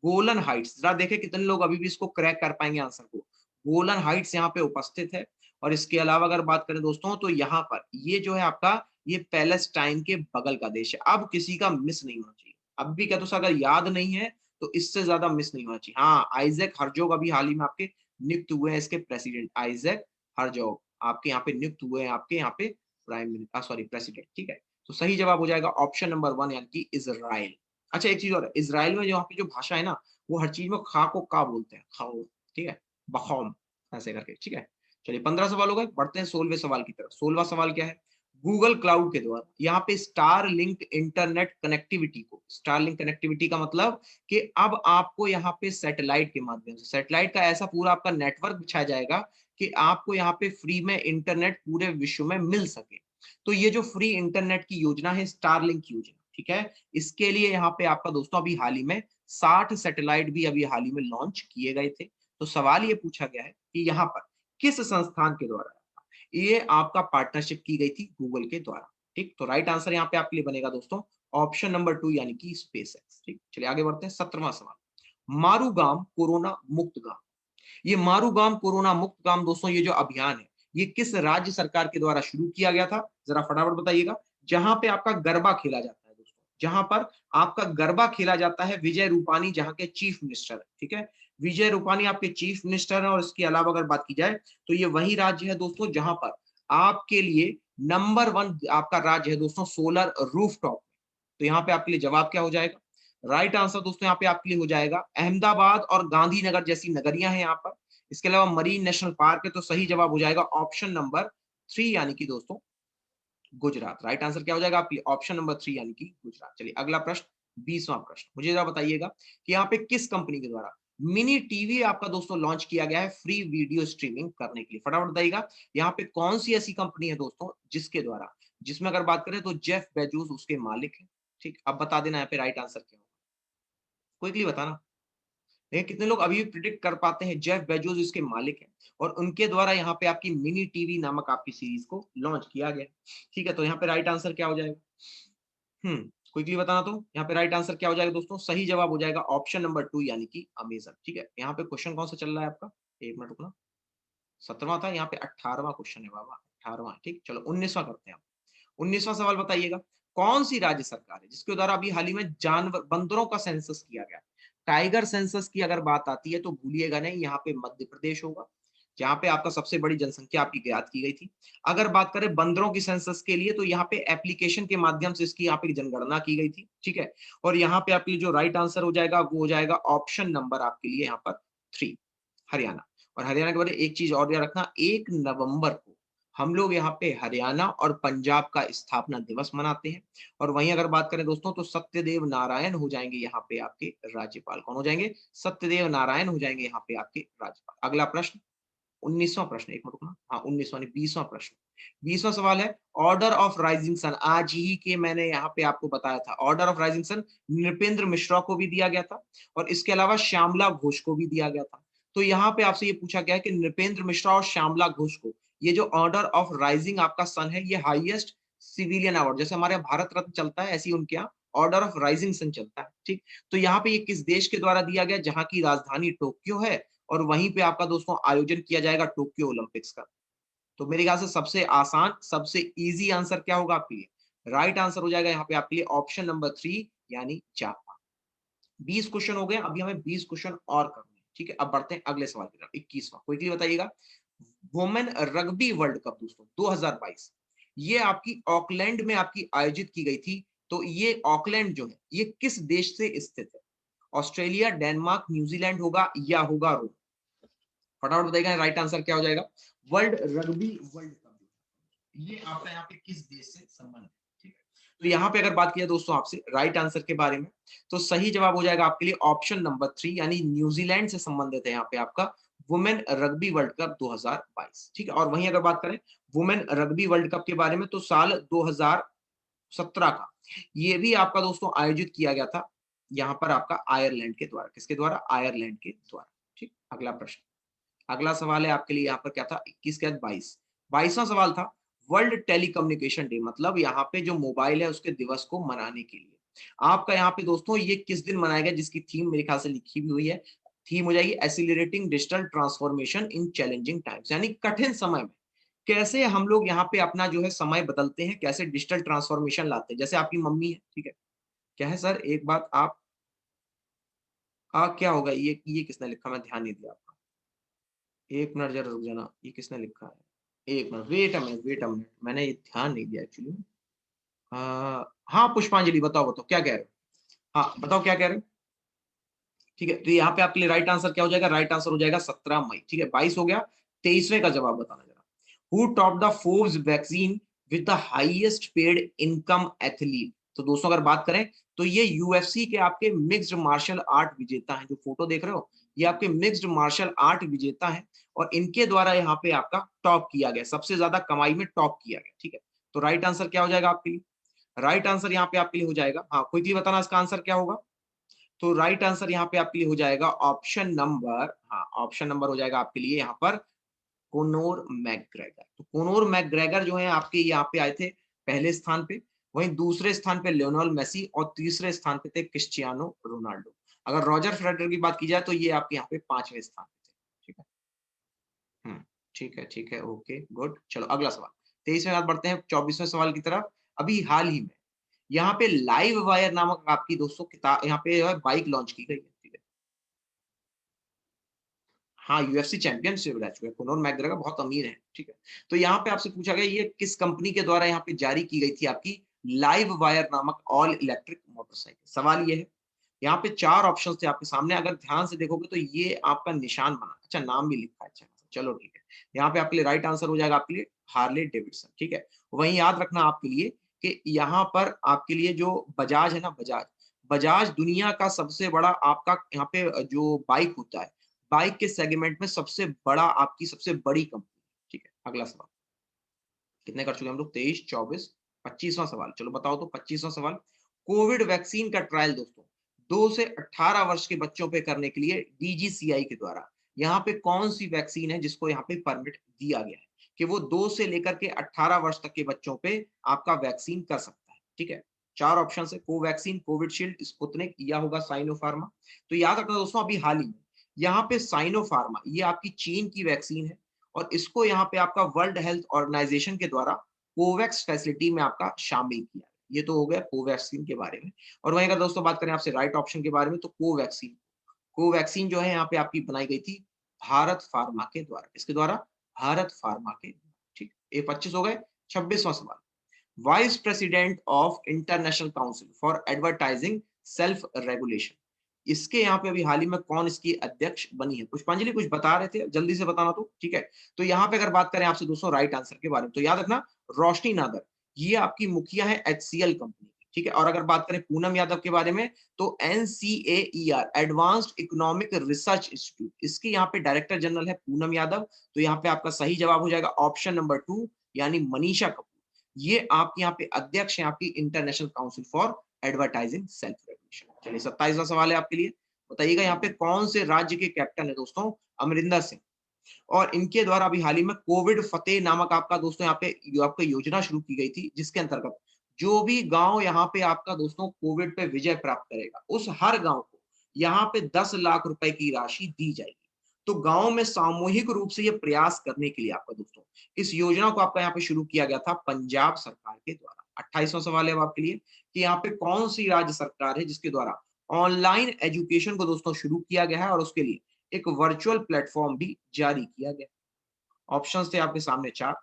गोलन हाइट्स, जरा देखें कितने लोग अभी भी इसको क्रैक कर पाएंगे आंसर को। गोलन हाइट्स यहाँ पे उपस्थित है। और इसके अलावा अगर बात करें दोस्तों तो यहाँ पर ये जो है आपका, ये पैलेस्टाइन के बगल का देश है। अब किसी का मिस नहीं होना चाहिए, अब भी कहते अगर याद नहीं है तो इससे ज्यादा मिस नहीं होना चाहिए। हाँ, आइजैक हर्जोग अभी हाल ही में आपके नियुक्त हुए हैं इसके प्रेसिडेंट, आइजैक हर्जोग आपके यहाँ पे नियुक्त हुए हैं, आपके यहाँ पे प्राइम मिनिस्टर सॉरी प्रेसिडेंट, ठीक है। तो सही जवाब हो जाएगा ऑप्शन नंबर 1 यानी कि इजराइल। अच्छा एक चीज और है, इजराइल में जो यहाँ पे जो भाषा है ना, वो हर चीज में खा को का बोलते हैं, खाओ, ठीक है, बखौम ऐसे करके, ठीक है। चलिए 15 सवाल हो गए, बढ़ते हैं 16वें सवाल की तरफ। 16वां सवाल क्या है? गूगल क्लाउड के द्वारा यहाँ पे स्टार लिंक इंटरनेट कनेक्टिविटी को, स्टार लिंक कनेक्टिविटी का मतलब कि अब आपको यहाँ पे सैटेलाइट के माध्यम से, सैटेलाइट का ऐसा पूरा आपका नेटवर्क बिछाया जाएगा कि आपको यहाँ पे फ्री में इंटरनेट पूरे विश्व में मिल सके। तो ये जो फ्री इंटरनेट की योजना है, स्टार लिंक योजना, ठीक है, इसके लिए यहाँ पे आपका दोस्तों अभी हाल ही में 60 सैटेलाइट भी अभी हाल ही में लॉन्च किए गए थे। तो सवाल ये पूछा गया है कि यहाँ पर किस संस्थान के द्वारा ये आपका पार्टनरशिप की गई थी गूगल के द्वारा, ठीक। तो राइट आंसर यहाँ पे आपके लिए बनेगा दोस्तों ऑप्शन नंबर 2 यानी कि स्पेस एक्स, ठीक। चलिए आगे बढ़ते हैं। 17वां सवाल, मारूगाम कोरोना मुक्त गांव। ये मारूगाम कोरोना मुक्त गांव दोस्तों, ये जो अभियान है ये किस राज्य सरकार के द्वारा शुरू किया गया था? जरा फटाफट बताइएगा। जहां पे आपका गरबा खेला जाता है दोस्तों, जहां पर आपका गरबा खेला जाता है, विजय रूपानी जहां के चीफ मिनिस्टर है, ठीक है, विजय रूपानी आपके चीफ मिनिस्टर है। और इसके अलावा अगर बात की जाए तो ये वही राज्य है दोस्तों जहां पर आपके लिए नंबर 1 आपका राज्य है दोस्तों सोलर रूफटॉप। तो यहाँ पे आपके लिए जवाब क्या हो जाएगा? राइट आंसर दोस्तों यहाँ पे आपके लिए हो जाएगा अहमदाबाद और गांधीनगर जैसी नगरियां हैं यहाँ पर। इसके अलावा मरीन नेशनल पार्क है। तो सही जवाब हो जाएगा ऑप्शन नंबर 3 यानी कि दोस्तों गुजरात। राइट आंसर क्या हो जाएगा आपके लिए? ऑप्शन नंबर 3 यानी कि गुजरात। चलिए अगला प्रश्न, 20वां प्रश्न, मुझे जरा बताइएगा कि यहाँ पे किस कंपनी के द्वारा मिनी टीवी आपका दोस्तों लॉन्च किया गया है फ्री वीडियो स्ट्रीमिंग करने के लिए? फटाफट बताइएगा यहाँ पे कौन सी ऐसी कंपनी है दोस्तों जिसके द्वारा, जिसमें अगर बात करें तो जेफ बेजोस उसके मालिक है, ठीक। अब बता देना यहाँ पे राइट आंसर क्या होगा, क्विकली बताना। देखिए कितने लोग अभी भी प्रिडिक्ट कर पाते हैं, जेफ बेजोस इसके मालिक हैं और उनके द्वारा यहाँ पे आपकी मिनी टीवी नामक आपकी सीरीज को लॉन्च किया गया, ठीक है। तो यहाँ पे राइट आंसर क्या हो जाएगा? क्विकली बताना। तो यहाँ पे राइट आंसर क्या हो जाएगा दोस्तों? सही जवाब हो जाएगा ऑप्शन नंबर 2 यानी कि अमेजन, ठीक है। यहाँ पे क्वेश्चन कौन सा चल रहा है आपका? एक मिनट रुकना। 17वां था, यहाँ पे 18वां क्वेश्चन है बाबा, 18वां, ठीक। चलो 19वां करते हैं। 19वां सवाल बताइएगा, कौन सी राज्य सरकार है जिसके द्वारा अभी हाल ही में जानवर बंदरों का सेंसस किया गया? टाइगर सेंसस की अगर बात आती है तो भूलिएगा नहीं, यहाँ पे मध्य प्रदेश होगा, जहाँ पे आपका सबसे बड़ी जनसंख्या आपकी ज्ञात की गई थी। अगर बात करें बंदरों की सेंसस के लिए तो यहाँ पे एप्लीकेशन के माध्यम से इसकी यहाँ पे जनगणना की गई थी, ठीक है। और यहाँ पे आपके लिए जो राइट आंसर हो जाएगा वो हो जाएगा ऑप्शन नंबर आपके लिए यहाँ पर 3, हरियाणा। और हरियाणा के बारे में एक चीज और याद रखना, 1 नवंबर को हम लोग यहाँ पे हरियाणा और पंजाब का स्थापना दिवस मनाते हैं। और वहीं अगर बात करें दोस्तों तो सत्यदेव नारायण हो जाएंगे यहाँ पे आपके राज्यपाल। कौन हो जाएंगे? सत्यदेव नारायण हो जाएंगे यहाँ पे आपके राज्यपाल। अगला प्रश्न, 19वां प्रश्न, एक मिनट रुकना, हाँ 19वां नहीं 20वां प्रश्न। 20वां सवाल है, ऑर्डर ऑफ राइजिंग सन, आज ही के मैंने यहाँ पे आपको बताया था, Order of Rising Sun Nripendra Mishra को भी दिया गया था और इसके अलावा श्यामला घोष को भी दिया गया था। तो यहाँ पे आपसे ये पूछा गया है कि नृपेंद्र मिश्रा और श्यामला घोष को ये जो ऑर्डर ऑफ राइजिंग आपका सन है, ये हाईएस्ट सिविलियन अवार्ड, जैसे हमारे यहाँ भारत रत्न चलता है ऐसी उनके यहाँ ऑर्डर ऑफ राइजिंग सन चलता है, ठीक। तो यहाँ पे ये किस देश के द्वारा दिया गया, जहाँ की राजधानी टोक्यो है और वहीं पे आपका दोस्तों आयोजन किया जाएगा टोक्यो ओलंपिक्स का। तो मेरे ख्याल से सबसे आसान, सबसे इजी आंसर क्या होगा आपके लिए? राइट आंसर हो जाएगा यहाँ पे आपके लिए ऑप्शन नंबर 3 यानी जापान। 20 क्वेश्चन हो गए, अभी हमें 20 क्वेश्चन और करने हैं, ठीक है। अब बढ़ते हैं अगले सवाल की तरफ, 21वां, क्विकली बताइएगा। वुमेन रग्बी वर्ल्ड कप दोस्तों 2022, ये आपकी ऑकलैंड में आपकी आयोजित की गई थी। तो ये ऑकलैंड जो है ये किस देश से स्थित है? ऑस्ट्रेलिया, डेनमार्क, न्यूजीलैंड होगा या होगा रोम? फटाफट बताइएगा राइट आंसर क्या हो जाएगा? वर्ल्ड रग्बी वर्ल्ड कप ये आपका यहाँ पे किस देश से संबंध है, ठीक है। तो यहाँ पे अगर बात किया दोस्तों आपसे राइट आंसर के बारे में, तो सही जवाब हो जाएगा आपके लिए ऑप्शन नंबर 3 यानी न्यूजीलैंड से संबंधित है यहाँ पे आपका वुमेन रग्बी वर्ल्ड कप 2022, ठीक है। और वहीं अगर बात करें वुमेन रग्बी वर्ल्ड कप के बारे में, तो साल 2017 का ये भी आपका दोस्तों आयोजित किया गया था, यहाँ पर आपका आयरलैंड के द्वारा। किसके द्वारा? आयरलैंड के द्वारा। ठीक, अगला प्रश्न। अगला सवाल है आपके लिए यहाँ पर क्या था, 21 के बाद 22। 22वां सवाल था वर्ल्ड टेलीकम्युनिकेशन डे, मतलब यहाँ पे जो मोबाइल है उसके दिवस को मनाने के लिए आपका यहाँ पे दोस्तों ये किस दिन मनाया गया, जिसकी थीम मेरे ख्याल से लिखी भी हुई है। थीम हो जाएगी accelerating digital transformation in challenging times, यानी कठिन समय में कैसे हम लोग यहाँ पे अपना जो है समय बदलते हैं, कैसे डिजिटल ट्रांसफॉर्मेशन लाते हैं। जैसे आपकी मम्मी है, ठीक है, क्या है सर, एक बात आप क्या होगा, ये किसने लिखा, मैं ध्यान नहीं दिया आपका। एक मिनट जरा रुक जाना, ये किसने लिखा है, एक मिनट, वेट अ मिनट, मैंने ये ध्यान नहीं दिया एक्चुअली। हाँ पुष्पांजलि, बताओ बताओ क्या कह रहे हो, हाँ बताओ क्या कह रहे हो। ठीक है, तो यहाँ पे आपके लिए राइट आंसर क्या हो जाएगा, राइट आंसर हो जाएगा 17 मई। ठीक है, 22 हो गया, 23वें का जवाब बताना जरा। Who top the Forbes vaccine with the highest paid income athlete. तो दोस्तों अगर बात करें तो ये यूएफसी के आपके मिक्स्ड मार्शल आर्ट विजेता हैं, जो फोटो देख रहे हो ये आपके मिक्स्ड मार्शल आर्ट विजेता हैं, और इनके द्वारा यहाँ पे आपका टॉप किया गया, सबसे ज्यादा कमाई में टॉप किया गया। ठीक है, तो राइट आंसर क्या हो जाएगा आपके लिए, राइट आंसर यहाँ पे आपके लिए हो जाएगा, हाँ कोई भी बताना इसका आंसर क्या होगा। तो राइट आंसर यहाँ पे आपके लिए हो जाएगा ऑप्शन नंबर, हाँ ऑप्शन नंबर हो जाएगा आपके लिए यहाँ पर कोनोर मैकग्रेगर। तो कोनोर मैकग्रेगर जो है आपके यहाँ पे आए थे पहले स्थान पे, वहीं दूसरे स्थान पे लियोनेल मेसी और तीसरे स्थान पे थे क्रिस्टियानो रोनाल्डो। अगर रॉजर फेडरर की बात की जाए तो ये आपके यहाँ पे 5वें स्थान पे थे। ठीक है, हम्म, ठीक है, ओके गुड। चलो अगला सवाल, 23वें बात बढ़ते हैं 24वें सवाल की तरफ। अभी हाल ही में यहाँ पे लाइव वायर नामक आपकी दोस्तों किताब यहाँ पे जो है बाइक लॉन्च की गई है। ठीक है, हाँ यूएफसी चैंपियनशिप रह चुके हैं, कोनोर मैकग्रेगर बहुत अमीर है। ठीक है, तो यहाँ पे आपसे पूछा गया ये किस कंपनी के द्वारा यहाँ पे जारी की गई थी आपकी लाइव वायर नामक ऑल इलेक्ट्रिक मोटरसाइकिल। सवाल ये है, यहाँ पे 4 ऑप्शन थे आपके सामने, अगर ध्यान से देखोगे तो ये आपका निशान बना, अच्छा नाम भी लिखा है, अच्छा चलो ठीक है। यहाँ पे आपके लिए राइट आंसर हो जाएगा आपके लिए हार्ले डेविडसन। ठीक है, वहीं याद रखना आपके लिए कि यहाँ पर आपके लिए जो बजाज है ना, बजाज बजाज दुनिया का सबसे बड़ा आपका यहाँ पे जो बाइक होता है, बाइक के सेगमेंट में सबसे बड़ा आपकी सबसे बड़ी कंपनी। ठीक है, अगला सवाल, कितने कर चुके हम लोग, 23, 24, 25वां सवाल। चलो बताओ तो 25वां सवाल, कोविड वैक्सीन का ट्रायल दोस्तों 2 से 18 वर्ष के बच्चों पे करने के लिए डीजीसीआई के द्वारा यहाँ पे कौन सी वैक्सीन है जिसको यहाँ पे परमिट दिया गया है कि वो 2 से लेकर के 18 वर्ष तक के बच्चों पे आपका वैक्सीन कर सकता है। ठीक है, 4 ऑप्शन है, कोवैक्सीन, कोविडशील्ड, स्पुतनिक या होगा साइनोफार्मा। तो याद रखना दोस्तों अभी हाल ही में यहाँ पे साइनोफार्मा ये आपकी चीन की वैक्सीन है, और इसको यहाँ पे आपका वर्ल्ड हेल्थ ऑर्गेनाइजेशन के द्वारा कोवैक्स फैसिलिटी में आपका शामिल किया। ये तो हो गया कोवैक्सीन के बारे में। और वहीं अगर दोस्तों बात करें आपसे राइट ऑप्शन के बारे में, तो कोवैक्सीन, कोवैक्सीन जो है यहाँ पे आपकी बनाई गई थी भारत फार्मा के द्वारा। इसके द्वारा, भारत फार्मा के द्वारा। ठीक, ये 25 हो गए। 26वां सवाल, vice president of international council for advertising self regulation, इसके यहाँ पे अभी हाल ही में कौन इसकी अध्यक्ष बनी है। पुष्पांजलि कुछ बता रहे थे, जल्दी से बताना तो। ठीक है, तो यहाँ पे अगर बात करें आपसे दोस्तों राइट आंसर के बारे में, तो याद रखना रोशनी नादर, ये आपकी मुखिया है एचसीएल कंपनी की। ठीक है, और अगर बात करें पूनम यादव के बारे में, तो NCAER advanced economic research institute, इसकी यहाँ पे डायरेक्टर जनरल है पूनम यादव। तो यहाँ पे आपका सही जवाब हो जाएगा ऑप्शन नंबर 2, यानी मनीषा कपूर। ये आपके यहाँ पे अध्यक्ष है आपकी international council for advertising self regulation. चलिए 27वां सवाल है आपके लिए, बताइएगा यहाँ पे कौन से राज्य के कैप्टन है दोस्तों, अमरिंदर सिंह, और इनके द्वारा अभी हाल ही में कोविड फतेह नामक आपका दोस्तों यहाँ पे आपका योजना शुरू की गई थी, जिसके अंतर्गत जो भी गांव यहाँ पे आपका दोस्तों कोविड पे विजय प्राप्त करेगा, उस हर गांव को यहाँ पे 10 लाख रुपए की राशि दी जाएगी। तो गांव में सामूहिक रूप से ये प्रयास करने के लिए आपका दोस्तों इस योजना को आपका यहाँ पे शुरू किया गया था पंजाब सरकार के द्वारा। 28वां सवाल है अब आपके लिए कि यहाँ पे कौन सी राज्य सरकार है जिसके द्वारा ऑनलाइन एजुकेशन को दोस्तों शुरू किया गया है, और उसके लिए एक वर्चुअल प्लेटफॉर्म भी जारी किया गया। ऑप्शंस थे आपके सामने 4,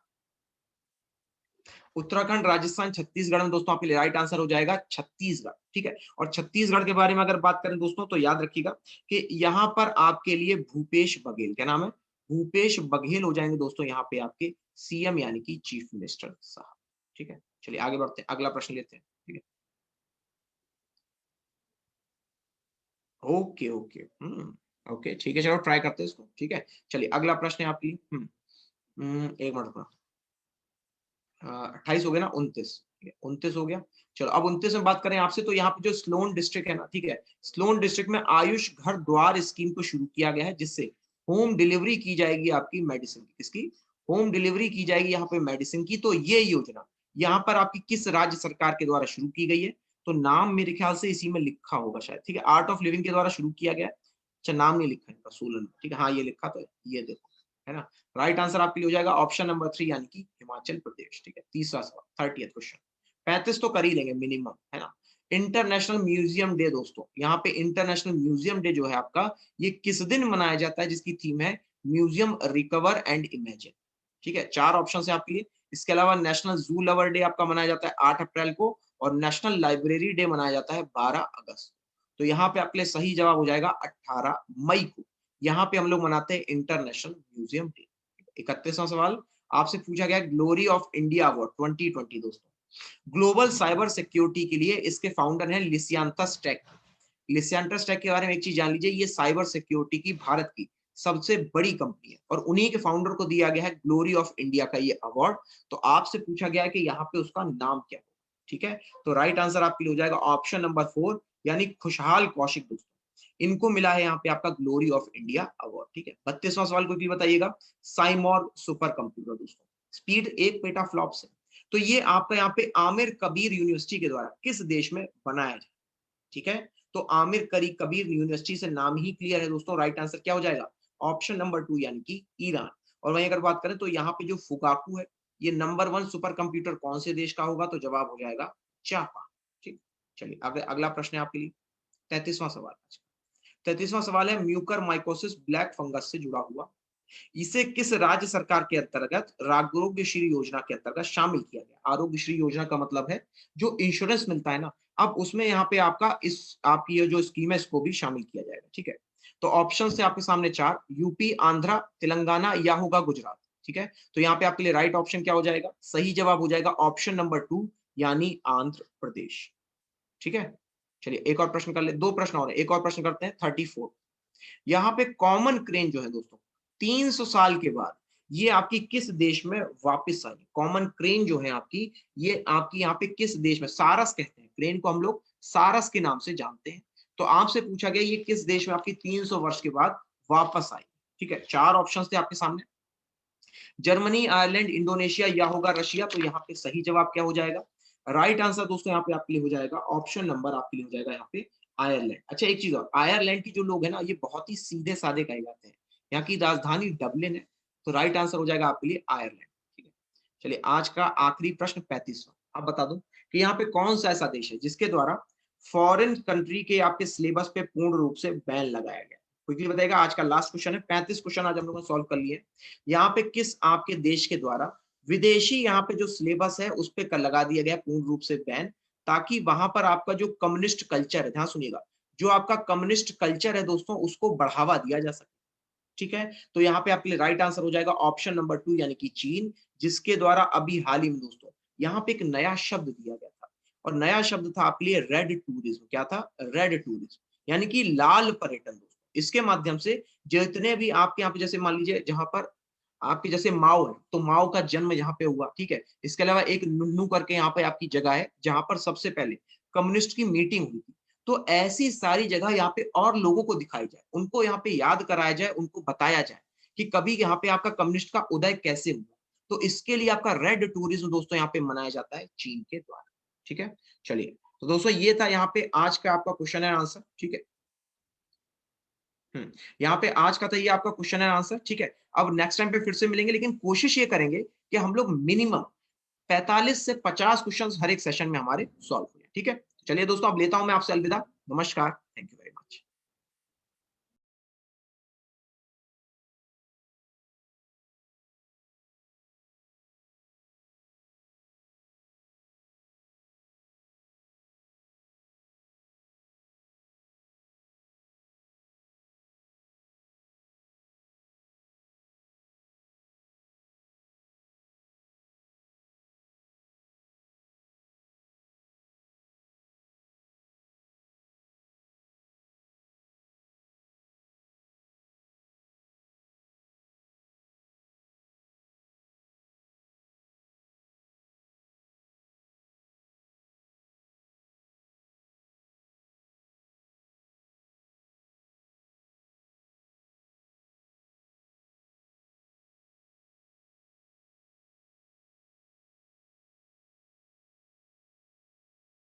उत्तराखंड, राजस्थान, छत्तीसगढ़ में दोस्तों आपके लिए राइट आंसर हो जाएगा छत्तीसगढ़। ठीक है, और छत्तीसगढ़ के बारे में अगर बात करें दोस्तों तो याद रखिएगा कि यहाँ पर आपके लिए भूपेश बघेल, क्या नाम है, भूपेश बघेल हो जाएंगे दोस्तों यहाँ पे आपके सीएम यानी कि चीफ मिनिस्टर साहब। ठीक है, चलिए आगे बढ़ते हैं, अगला प्रश्न लेते हैं। ठीक है, ओके ओके, ओके ठीक है, चलो ट्राई करते हैं इसको। ठीक है, चलिए अगला प्रश्न है आपके लिए। एक मिनट रुकना। 28 हो गया ना, 29। 29 हो गया। चलो अब 29 में बात करें आपसे, तो यहाँ पे जो स्लोन डिस्ट्रिक्ट है ना, ठीक है, स्लोन डिस्ट्रिक्ट में आयुष घर द्वार स्कीम को शुरू किया गया है, जिससे होम डिलीवरी की जाएगी आपकी मेडिसिन की। किसकी? होम डिलीवरी की जाएगी यहाँ पे मेडिसिन की। तो ये योजना यहाँ पर आपकी किस राज्य सरकार के द्वारा शुरू की गई है? तो नाम मेरे ख्याल से इसी में लिखा होगा शायद। ठीक है, आर्ट ऑफ लिविंग के द्वारा शुरू किया गया है। अच्छा, नाम नहीं लिखा है इनका, सोलन में। ठीक है, हाँ ये लिखा तो है, ये देखो, है ना। राइट आंसर आपके लिए हो जाएगा ऑप्शन नंबर 3, यानी कि हिमाचल प्रदेश। ठीक है, तीसरा सवाल, 30th क्वेश्चन। 35 तो कर ही लेंगे मिनिमम, है ना। इंटरनेशनल म्यूजियम डे दोस्तों, यहाँ पे इंटरनेशनल म्यूजियम डे जो है आपका, ये किस दिन मनाया जाता है? जिसकी थीम है म्यूजियम रिकवर एंड इमेजिन। ठीक है, 4 ऑप्शन है आपके लिए। इसके अलावा नेशनल जू लवर डे आपका मनाया जाता है 8 अप्रैल को, और नेशनल लाइब्रेरी डे मनाया जाता है 12 अगस्त। तो यहाँ पे आपके लिए सही जवाब हो जाएगा 18 मई को। यहाँ पे हम लोग मनाते हैं इंटरनेशनल म्यूजियम डे। 31वां सवाल आपसे पूछा गया, ग्लोरी ऑफ इंडिया अवार्ड 2020 दोस्तों, ग्लोबल साइबर सिक्योरिटी के लिए इसके फाउंडर हैं लिसियांतस टेक। लिसियांतस टेक के बारे में एक चीज जान लीजिए, ये साइबर सिक्योरिटी की भारत की सबसे बड़ी कंपनी है, और उन्हीं के फाउंडर को दिया गया है ग्लोरी ऑफ इंडिया का ये अवार्ड। तो आपसे पूछा गया है कि यहाँ पे उसका नाम क्या है। ठीक है, तो राइट आंसर आपके लिए हो जाएगा ऑप्शन नंबर 4, यानी खुशहाल कौशिक दोस्तों। इनको मिला है यहाँ पे आपका ग्लोरी ऑफ इंडिया अवार्ड। ठीक है, 32वां सवाल कोई बताइएगा, साइमोर सुपर कंप्यूटर दोस्तों, स्पीड 1 पेटाफ्लॉप से। तो ये आपका यहाँ पे आमिर कबीर यूनिवर्सिटी के द्वारा किस देश में बनाया जाए? ठीक है, तो आमिर करी कबीर यूनिवर्सिटी से नाम ही क्लियर है दोस्तों। राइट आंसर क्या हो जाएगा? ऑप्शन नंबर 2, यानी कि ईरान। और वहीं अगर बात करें तो यहाँ पे जो फुकाकू है, ये नंबर 1 सुपर कंप्यूटर कौन से देश का होगा? तो जवाब हो जाएगा जापान। ठीक, चलिए अगला प्रश्न है आपके लिए, 33वां सवाल। 33वां सवाल है, म्यूकर माइकोसिस ब्लैक फंगस से जुड़ा हुआ, इसे किस राज्य सरकार के अंतर्गत आरोग्य श्री योजना के अंतर्गत शामिल किया गया? आरोग्य श्री योजना का मतलब है जो इंश्योरेंस मिलता है ना, अब उसमें यहाँ पे आपका इस आपकी ये जो स्कीम है इसको भी शामिल किया जाएगा। ठीक है, तो ऑप्शन से आपके सामने 4, यूपी, आंध्रा, तेलंगाना या होगा गुजरात। ठीक है, तो यहाँ पे आपके लिए राइट ऑप्शन क्या हो जाएगा? सही जवाब हो जाएगा ऑप्शन नंबर 2, यानी आंध्र प्रदेश। ठीक है, चलिए एक और प्रश्न कर ले, 2 प्रश्न और है, एक और प्रश्न करते हैं। 34, यहाँ पे कॉमन क्रेन जो है दोस्तों, 300 साल के बाद ये आपकी किस देश में वापस आई? कॉमन क्रेन जो है आपकी, ये आपकी यहाँ पे किस देश में, सारस कहते हैं क्रेन को हम लोग, सारस के नाम से जानते हैं। तो आपसे पूछा गया ये किस देश में आपकी 300 वर्ष के बाद वापस आई? ठीक है, 4 ऑप्शन थे आपके सामने, जर्मनी, आयरलैंड, इंडोनेशिया या होगा रशिया। तो यहाँ पे सही जवाब क्या हो जाएगा? राइट आंसर दोस्तों यहाँ पे आपके लिए हो जाएगा ऑप्शन नंबर आपके लिए हो जाएगा यहाँ पे आयरलैंड। अच्छा एक चीज और, आयरलैंड की जो लोग है ना, ये बहुत ही सीधे साधे कहे जाते हैं। यहाँ की राजधानी डबलिन है। तो राइट आंसर हो जाएगा आपके लिए आयरलैंड। ठीक है, चलिए आज का आखिरी प्रश्न 35वां। अब बता दो कि यहाँ पे कौन सा ऐसा देश है जिसके द्वारा फॉरेन कंट्री के आपके सिलेबस पे पूर्ण रूप से बैन लगाया गया? क्विकली बताएगा। आज का लास्ट क्वेश्चन है, 35 क्वेश्चन आज हम लोगों ने सॉल्व कर लिए। यहाँ पे किस आपके देश के द्वारा विदेशी यहाँ पे जो सिलेबस है उस पे लगा दिया गया पूर्ण रूप से बैन, ताकि वहां पर आपका जो कम्युनिस्ट कल्चर है, ध्यान सुनिएगा, जो आपका कम्युनिस्ट कल्चर है दोस्तों, उसको बढ़ावा दिया जा सके। ठीक है, तो यहाँ पे आपके लिए राइट आंसर हो जाएगा ऑप्शन नंबर 2, यानी कि चीन, जिसके द्वारा अभी हाल ही में दोस्तों यहाँ पे एक नया शब्द दिया गया था, और नया शब्द था आपके लिए रेड टूरिज्म। क्या था? रेड टूरिज्म, यानी कि लाल पर्यटन दोस्तों। इसके माध्यम से जितने भी आपके यहाँ पे, जैसे मान लीजिए जहां पर आपके जैसे माओ है, तो माओ का जन्म यहाँ पे हुआ। ठीक है, इसके अलावा एक नुन्नू करके यहाँ पे आपकी जगह है जहां पर सबसे पहले कम्युनिस्ट की मीटिंग हुई थी। तो ऐसी सारी जगह यहाँ पे और लोगों को दिखाई जाए, उनको यहाँ पे याद कराया जाए, उनको बताया जाए कि कभी यहाँ पे आपका कम्युनिस्ट का उदय कैसे हुआ। तो इसके लिए आपका रेड टूरिज्म दोस्तों यहाँ पे मनाया जाता है चीन के द्वारा। ठीक है, चलिए तो दोस्तों ये था यहाँ पे आज का आपका क्वेश्चन एंड आंसर। ठीक है, यहाँ पे आज का था ये आपका क्वेश्चन एंड आंसर। ठीक है, अब नेक्स्ट टाइम पे फिर से मिलेंगे, लेकिन कोशिश ये करेंगे कि हम लोग मिनिमम 45 से 50 क्वेश्चंस हर एक सेशन में हमारे सॉल्व हो। ठीक है, चलिए दोस्तों अब लेता हूं मैं आपसे अलविदा। नमस्कार, थैंक यू वेरी मच।